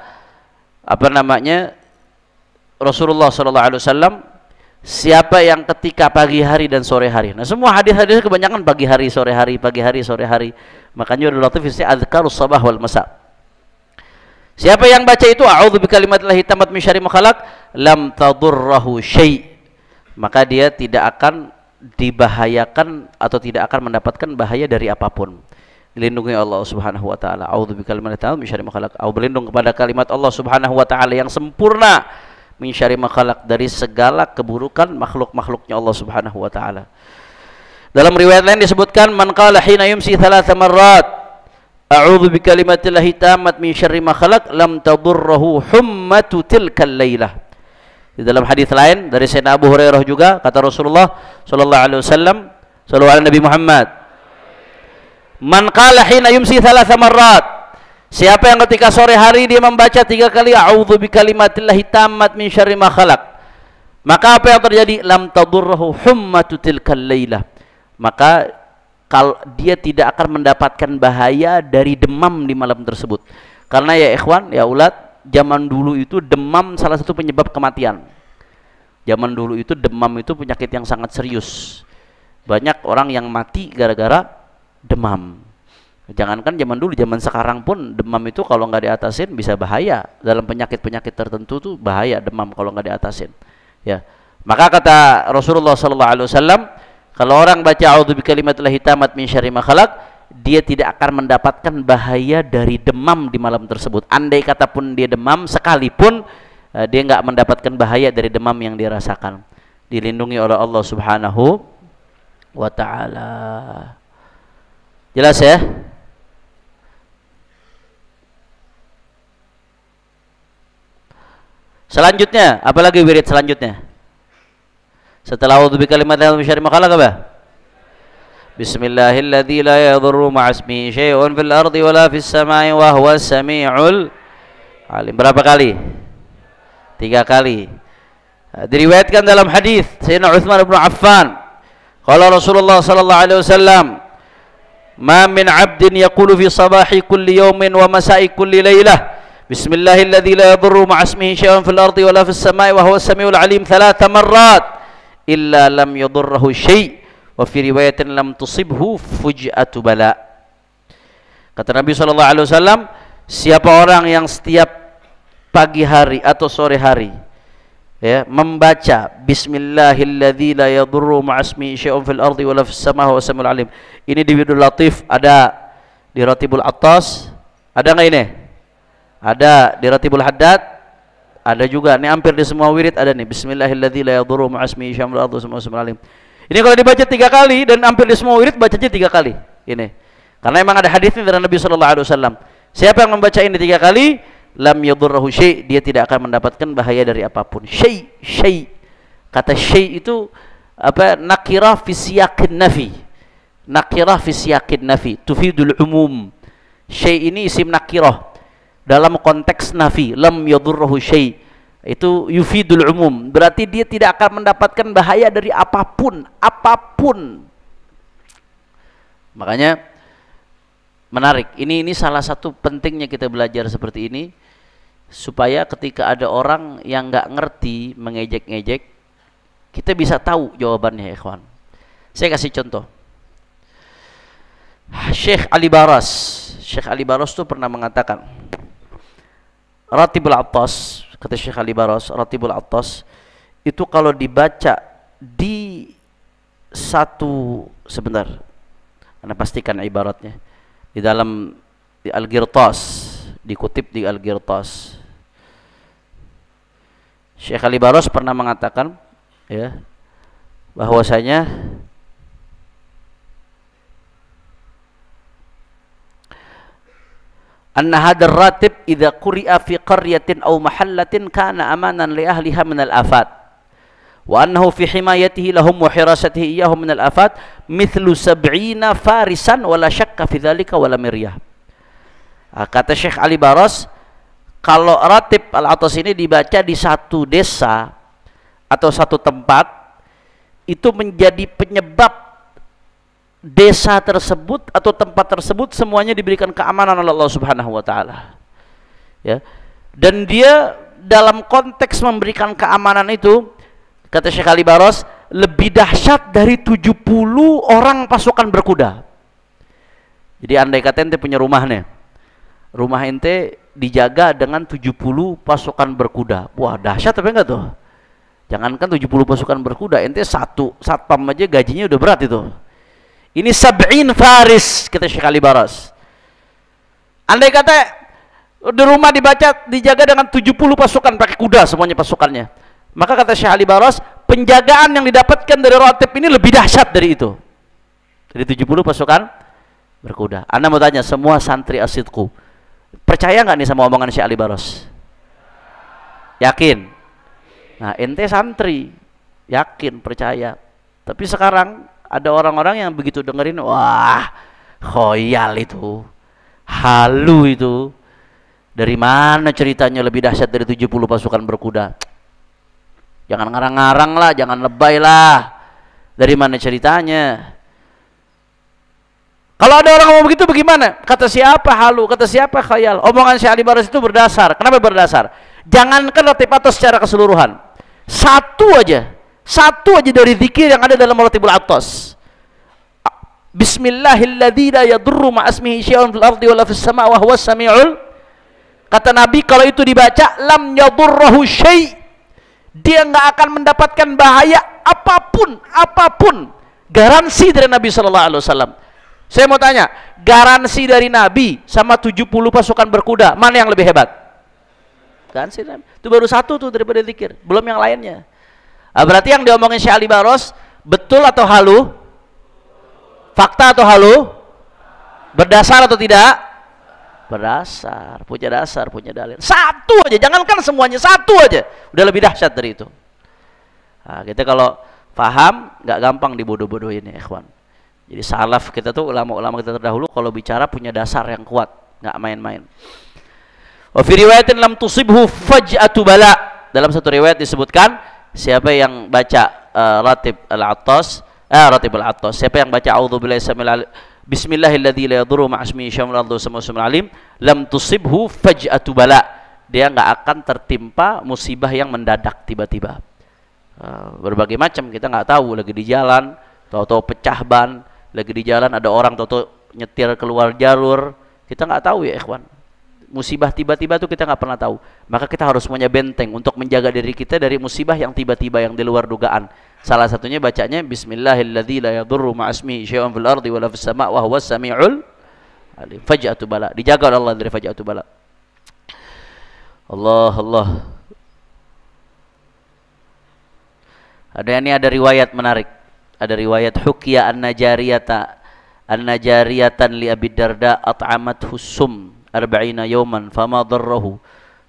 Rasulullah sallallahu alaihi wasallam, siapa yang ketika pagi hari dan sore hari. Nah, semua hadis-hadis kebanyakan pagi hari, sore hari, pagi hari, sore hari. Makanya udah latif istilah adzkarus sabah wal masa. Siapa yang baca itu a'udzu bikalimatillahi tammat min syarri ma khalaq lam tadurrahu syai'. Maka dia tidak akan dibahayakan atau tidak akan mendapatkan bahaya dari apapun. Dilindungi Allah Subhanahu wa taala. A'udzu bikalimatillahi tammat min syarri ma khalaq. Au berlindung kepada kalimat Allah Subhanahu wa taala yang sempurna min syarri ma khalaq, dari segala keburukan makhluk-makhluknya Allah Subhanahu wa taala. Dalam riwayat lain disebutkan man qala hina yumsi thalatha marrat a'udzu bikalimatillahi tammat min syarri ma khalaq lam tadurruhu hummatu tilkal lailah. Di dalam hadis lain dari Sayyidina Abu Hurairah juga kata Rasulullah sallallahu alaihi wasallam, sallallahu alaihi Nabi Muhammad, man qala hina yumsi thalatha marrat, siapa yang ketika sore hari dia membaca 3 kali a'udzu bikalimatillahi tammat min syarri ma khalaq, maka apa yang terjadi? Lam tadurruhu hummatu tilkal lailah. Maka kalau dia tidak akan mendapatkan bahaya dari demam di malam tersebut. Karena ya ikhwan, ya ulad, zaman dulu itu demam salah satu penyebab kematian. Zaman dulu itu demam itu penyakit yang sangat serius. Banyak orang yang mati gara-gara demam. Jangankan zaman dulu, zaman sekarang pun demam itu kalau nggak diatasin bisa bahaya. Dalam penyakit-penyakit tertentu tuh bahaya demam kalau nggak diatasin. Ya, maka kata Rasulullah SAW, kalau orang baca a'udzu bikalimatillahi tammat min syarri ma khalaq, dia tidak akan mendapatkan bahaya dari demam di malam tersebut. Andai kata pun dia demam sekalipun, dia nggak mendapatkan bahaya dari demam yang dia rasakan. Dilindungi oleh Allah Subhanahu wa taala. Jelas ya? Selanjutnya, apalagi wirid selanjutnya? Setelah a'udzu bikalimatillahi min syarri ma khalaq apa? Bismillahilladzi la yadurru ma'asmihi syai'un fil ardi wala fis samai wa huwas samiul alim. Berapa kali? 3 kali. Diriwayatkan dalam hadis Sayyidina Utsman bin Affan, qala Rasulullah sallallahu alaihi wasallam, ma min 'abdin yaqulu fi sabahi kulli yawmin wa masa'i kulli lailah Bismillahilladzi la yadurru ma'asmihi syai'un fil ardi wala fis samai wa huwas samiul alim 3 marrat illa lam yadurruhu syai' wa fi riwayatin lam tusibhu fuj'atu bala. Kata Nabi SAW, siapa orang yang setiap pagi hari atau sore hari ya membaca Bismillahilladzi la yadurru ma'asmihi syai'un fil ardi wala fis samai wa samiul alim. Ini di Wiridul Latif, ada di Ratibul Attas, ada nggak ini? Ada di Ratibul Haddad, ada juga. Ini hampir di semua wirid ada nih. Bismillahilladzi la yadurru ma'asmihi syai'un fil ardi wa samiul alim. Ini kalau dibaca 3 kali dan hampir di semua wirid bacanya 3 kali. Ini. Karena memang ada hadisnya dari Nabi sallallahu alaihi wasallam. Siapa yang membaca ini 3 kali, lam yadurruhu syai', dia tidak akan mendapatkan bahaya dari apapun. Syai'. Kata syai' itu apa? Nakirah fi siyaqin nafi. Nakirah fi siyaqin nafi tufidul umum. Syai' ini isim nakirah dalam konteks nafi. Lam yadurruhu syai', itu yufidul umum, berarti dia tidak akan mendapatkan bahaya dari apapun. Makanya menarik, ini salah satu pentingnya kita belajar seperti ini, supaya ketika ada orang yang nggak ngerti mengejek-ngejek, kita bisa tahu jawabannya, ikhwan. Saya kasih contoh. Syekh Ali Baras tuh pernah mengatakan, Ratibul Attas, kata Syekh Ali Baras, Ratibul Attas itu kalau dibaca di sebentar, Anda pastikan ibaratnya di dalam di Al-Ghirtas, dikutip di Al-Ghirtas. Syekh Ali Baras pernah mengatakan ya bahwasanya anna hadar ratib idza quri'a fi qaryatin aw mahallatin kana amanan li ahliha min al-afat wa annahu fi himayatihi lahum wa hirasatihi iyyahum min al-afat mithlu 70 farisan wala syakka fi dzalika wala miryah. Kata Syekh Ali Baras, kalau ratib al-Attas ini dibaca di satu desa atau satu tempat, itu menjadi penyebab desa tersebut atau tempat tersebut semuanya diberikan keamanan oleh Allah Subhanahu wa taala. Ya. Dan dia dalam konteks memberikan keamanan itu Kata Syekh Ali Baros, lebih dahsyat dari 70 orang pasukan berkuda. Jadi andai kata ente punya rumah nih, rumah ente dijaga dengan 70 pasukan berkuda. Wah, dahsyat apa enggak tuh? Jangankan 70 pasukan berkuda, ente satu satpam aja gajinya udah berat itu. Ini 70 faris, kata Syekh Ali Baros. Andai kata di rumah dijaga dengan 70 pasukan pakai kuda semuanya pasukannya. Maka kata Syekh Ali Baros, penjagaan yang didapatkan dari Ratib ini lebih dahsyat dari itu. Dari 70 pasukan berkuda. Anda mau tanya semua santri asidku, percaya nggak nih sama omongan Syekh Ali Baros? Yakin? Nah, ente santri, yakin, percaya. Tapi sekarang ada orang-orang yang begitu dengerin, wah, khoyal itu, halu itu. Dari mana ceritanya lebih dahsyat dari 70 pasukan berkuda? Jangan ngarang-ngarang lah, jangan lebay lah. Dari mana ceritanya? Kalau ada orang ngomong begitu bagaimana? Kata siapa halu? Kata siapa khayal? Omongan Syekh Ali Baros itu berdasar. Kenapa berdasar? Jangankan Ratib Atas secara keseluruhan. Satu aja dari zikir yang ada dalam Ratibul Atas. Bismillahilladzi la yadurru ma'asmihi syai'un fil ardi wala fis sama' wa huwas samiul. Kata Nabi, kalau itu dibaca lam yadurruhu syai', dia nggak akan mendapatkan bahaya apapun. Garansi dari Nabi sallallahu alaihi wasallam. Saya mau tanya, garansi dari Nabi sama 70 pasukan berkuda, mana yang lebih hebat? Garansi Nabi. Itu baru satu tuh daripada zikir, belum yang lainnya. Berarti yang diomongin Syekh Ali Baros betul atau halu? Fakta atau halu? Berdasar atau tidak? Berdasar, punya dalil. Satu aja, jangankan semuanya, satu aja udah lebih dahsyat dari itu. Nah, kita kalau paham nggak gampang dibodoh-bodohin ya ikhwan. Jadi salaf kita tuh, ulama-ulama kita terdahulu kalau bicara punya dasar yang kuat, nggak main-main. Wa fi riwayatin lam tusibhu faj'atu bala. Dalam satu riwayat disebutkan siapa yang baca Ratib al-Attas, siapa yang baca a'udzubillahi samil Bismillahilladzi la yadurru ma'asmihi syai'un fil ardi wa sama'ul alim, lam tusibhu faj'atu bala. Dia nggak akan tertimpa musibah yang mendadak tiba-tiba. Berbagai macam, kita nggak tahu, lagi di jalan tahu-tahu pecah ban, lagi di jalan ada orang tahu-tahu nyetir keluar jalur, kita nggak tahu ya ikhwan. Musibah tiba-tiba itu kita nggak pernah tahu. Maka kita harus punya benteng untuk menjaga diri kita dari musibah yang tiba-tiba, yang di luar dugaan. Salah satunya bacanya Bismillahilladzi la yadurru ma'asmihi syai'un fil ardi wala fis sama' wa huwas samiul alim. Faj'atu bala, dijaga oleh Allah dari faj'atu bala. Allah. Ada riwayat menarik. Ada riwayat hukiya an-najariyatan li Abi Darda at'amathu sum 40 yawman fama darrahu.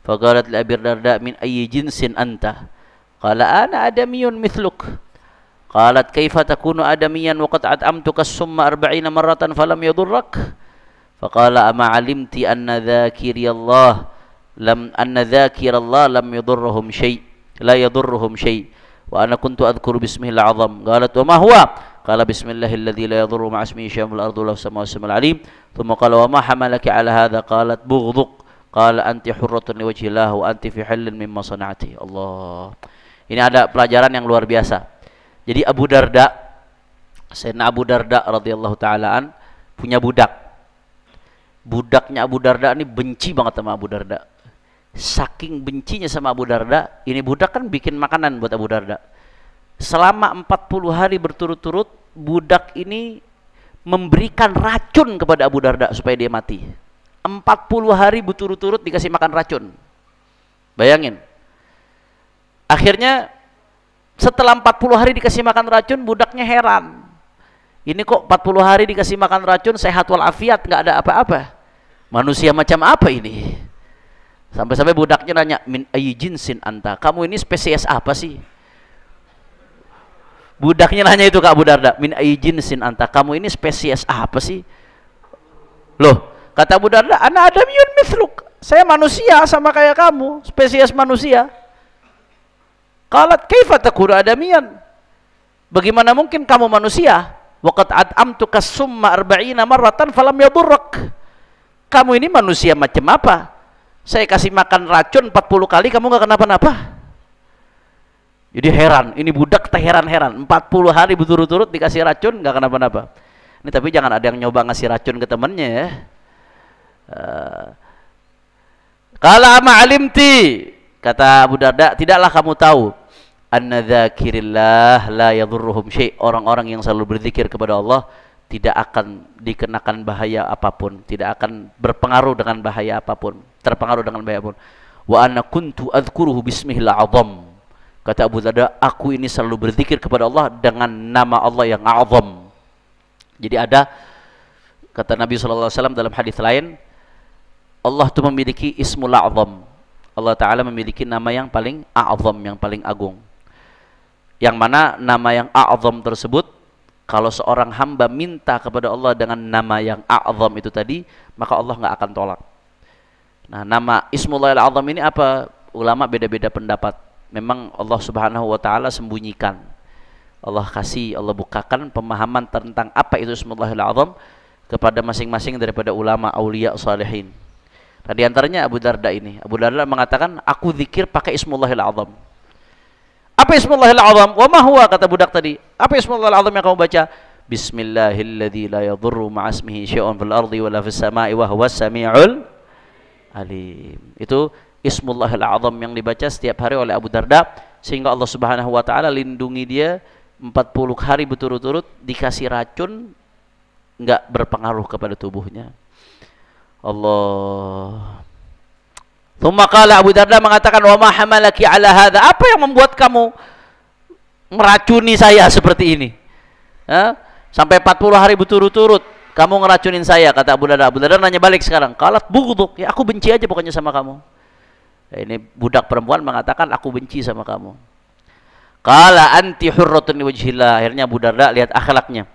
Faqalat li Abi Darda min ayyi jinsin anta? Qala ana adamiyun mithluk. Qalat kaifa takunu adamiyan wa qad at'amtuka as-summa 40 marratan falam yadurrak? Faqala ama 'alimti anna dzakirallah lam yadurruhum syai', la yadurruhum syai'. Wa ana kuntu adhkuru bismihil azam. Qalat wa ma huwa? Qala bismillahilladzi la yadurru ma'asmihi syai'un fil ardi wala fis samaa'i was-sami'ul 'alim. Thumma qala wa ma hamalaki 'ala hadha? Qalat bughduk. Qala anti hurratun liwajhillah wa anti fi halin mimma sana'ati. Allah. Ini ada pelajaran yang luar biasa. Jadi Abu Darda, Sayyidina Abu Darda radhiyallahu ta'alaan punya budak. Budaknya Abu Darda ini benci banget sama Abu Darda. Saking bencinya sama Abu Darda, ini budak kan bikin makanan buat Abu Darda. Selama 40 hari berturut-turut, budak ini memberikan racun kepada Abu Darda supaya dia mati. 40 hari berturut-turut dikasih makan racun. Bayangin. Akhirnya setelah 40 hari dikasih makan racun, budaknya heran. Ini kok 40 hari dikasih makan racun, sehat walafiat, nggak ada apa-apa. Manusia macam apa ini? Sampai-sampai budaknya nanya, min ayyi jinsin anta? Kamu ini spesies apa sih? Budaknya nanya itu ke Abu Darda, min ayyi jinsin anta? Kamu ini spesies apa sih? Loh, kata Abu Darda, ana adamiyun mithluk. Saya manusia sama kayak kamu, spesies manusia. Qalat kaifa takunu adamiyan? Bagaimana mungkin kamu manusia? Waqad at'amtuka summa 40 marratan falam yadurrak. Kamu ini manusia macam apa? Saya kasih makan racun 40 kali kamu enggak kenapa-napa. Jadi heran, ini budak teh heran-heran, 40 hari berturut-turut dikasih racun nggak kenapa-napa. Ini tapi jangan ada yang nyoba ngasih racun ke temannya ya. Qala ama alimti, kata Abu Darda, tidaklah kamu tahu anna dzakirillah la yadhurruhum syai', orang-orang yang selalu berzikir kepada Allah tidak akan dikenakan bahaya apapun, tidak akan berpengaruh dengan bahaya apapun, terpengaruh dengan bahaya apapun. Wa ana kuntu adzkuruhu bismihil azam, kata Abu Darda, aku ini selalu berzikir kepada Allah dengan nama Allah yang azam. Jadi ada, kata Nabi SAW dalam hadis lain, Allah itu memiliki ismul azam, Allah Ta'ala memiliki nama yang paling azam, yang paling agung, yang mana nama yang azam tersebut, kalau seorang hamba minta kepada Allah dengan nama yang azam itu tadi, maka Allah nggak akan tolak. Nah, nama Ismullahil Azam ini apa? Ulama beda-beda pendapat. Memang Allah Subhanahu wa Ta'ala sembunyikan. Allah kasih, Allah bukakan pemahaman tentang apa itu Ismullahil Azam kepada masing-masing daripada ulama aulia salihin. Nah, di antaranya Abu Darda ini. Abu Darda mengatakan, aku zikir pakai Ismullahil Azam. Apa Ismullahil Azam? Wa ma huwa, kata budak tadi. Apa Ismullahil Azam yang kamu baca? Bismillahilladzi la yadhurru ma'asmihi syai'un fil ardi wala fis sama'i wa huwas sami'ul alim. Itu Ismullahil Azam yang dibaca setiap hari oleh Abu Darda, sehingga Allah Subhanahu wa Ta'ala lindungi dia 40 hari berturut-turut, dikasih racun enggak berpengaruh kepada tubuhnya. Allah. Tsumma qala, Abu Darda mengatakan, wa ma hamalaki ala hadza, apa yang membuat kamu meracuni saya seperti ini? Sampai 40 hari berturut-turut kamu ngeracunin saya, kata Abu Darda. Abu Darda nanya balik sekarang, qalat bughduk, ya aku benci aja pokoknya sama kamu. Ini budak perempuan mengatakan, aku benci sama kamu. Qala anti hurratun liwajhillah. Akhirnya Abu Darda lihat akhlaknya,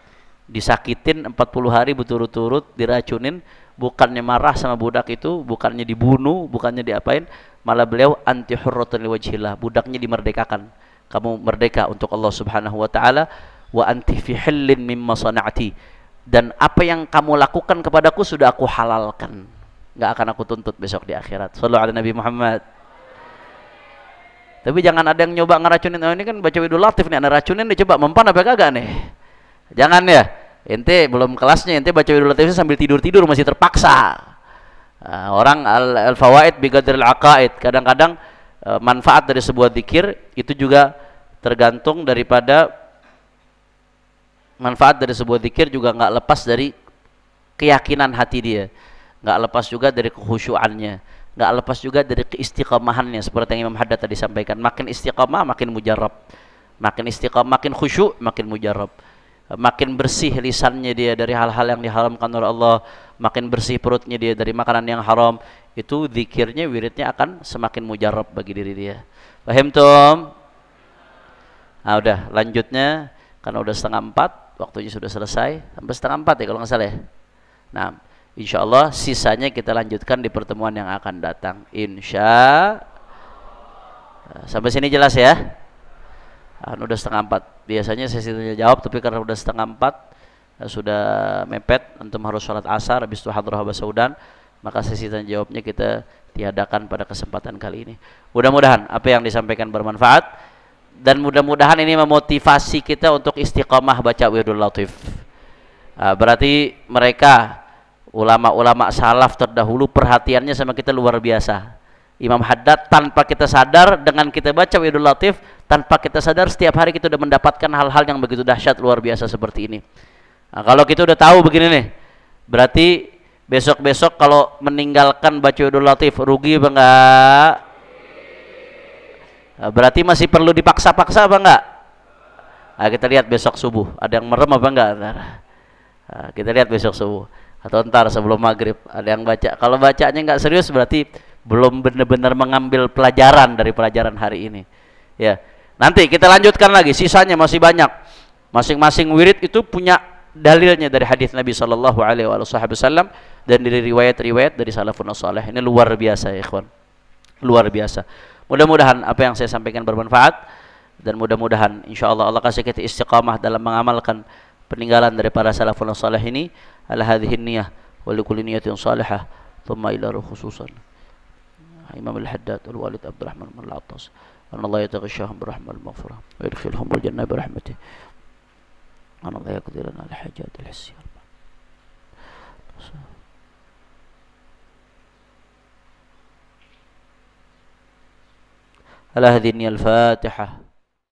disakitin 40 hari berturut-turut, diracunin, bukannya marah sama budak itu, bukannya dibunuh, bukannya diapain, malah beliau anti hurratun liwajhillah, budaknya dimerdekakan. Kamu merdeka untuk Allah Subhanahu wa Ta'ala. Wa anti fi hillin mimma sana'ti, dan apa yang kamu lakukan kepadaku sudah aku halalkan, nggak akan aku tuntut besok di akhirat. Shallallahu ala Nabi Muhammad. Tapi jangan ada yang nyoba ngeracunin. Oh, ini kan baca Widul Latif nih, ada racunin nih, coba mempan apa kagak nih? Jangan ya, ente belum kelasnya, ente baca Widul Latif sambil tidur-tidur masih terpaksa. Orang al-fawaid biqadril aqaid, kadang-kadang manfaat dari sebuah zikir itu juga tergantung daripada manfaat dari sebuah zikir juga nggak lepas dari keyakinan hati dia, nggak lepas juga dari kekhusyuannya, nggak lepas juga dari keistiqomahannya. Seperti yang Imam Haddad tadi sampaikan, makin istiqomah makin mujarab, makin istiqomah makin khusyuk makin mujarab, makin bersih lisannya dia dari hal-hal yang diharamkan oleh Allah, makin bersih perutnya dia dari makanan yang haram, itu zikirnya, wiridnya akan semakin mujarab bagi diri dia. Paham Tom? Nah, udah lanjutnya karena udah 3:30, waktunya sudah selesai, sampai 3:30 ya kalau nggak salah ya. Nah, insya Allah sisanya kita lanjutkan di pertemuan yang akan datang, insya. Sampai sini jelas ya? Udah 3:30. Biasanya sesi tanya jawab, tapi karena udah 3:30 sudah mepet, antum harus sholat asar, habis itu hadrah basaudan, maka sesi tanya jawabnya kita tiadakan pada kesempatan kali ini. Mudah-mudahan apa yang disampaikan bermanfaat, dan mudah-mudahan ini memotivasi kita untuk istiqamah baca Wirdul Latif. Berarti mereka ulama-ulama salaf terdahulu perhatiannya sama kita luar biasa. Imam Haddad tanpa kita sadar, dengan kita baca Wirdul Latif, tanpa kita sadar setiap hari kita sudah mendapatkan hal-hal yang begitu dahsyat luar biasa seperti ini. Nah, kalau kita udah tahu begini nih, berarti besok-besok kalau meninggalkan baca Wirdul Latif rugi apa enggak? Berarti masih perlu dipaksa-paksa apa enggak? Nah, kita lihat besok subuh ada yang merem apa enggak? Kita lihat besok subuh atau ntar sebelum maghrib ada yang baca. Kalau bacanya enggak serius berarti belum benar-benar mengambil pelajaran dari pelajaran hari ini. Ya, nanti kita lanjutkan lagi, sisanya masih banyak. Masing-masing wirid itu punya dalilnya dari hadis Nabi Shallallahu Alaihi Wasallam dan dari riwayat-riwayat dari salafun saleh. Ini luar biasa ya ikhwan, luar biasa. Mudah-mudahan apa yang saya sampaikan bermanfaat, dan mudah-mudahan insya Allah Allah kasih kita istiqamah dalam mengamalkan peninggalan dari para salafun saleh ini. Ala hadhihi niyah wa likulli niyatin salihah thumma ila khususan. إمام الحداد والوالد عبد الرحمن بن العطاس أن الله يتغشاهم برحمة المغفرة ويدخلهم الجنة برحمته أن الله يقضي لنا الحاجات الحسية. على هذه النية الفاتحة.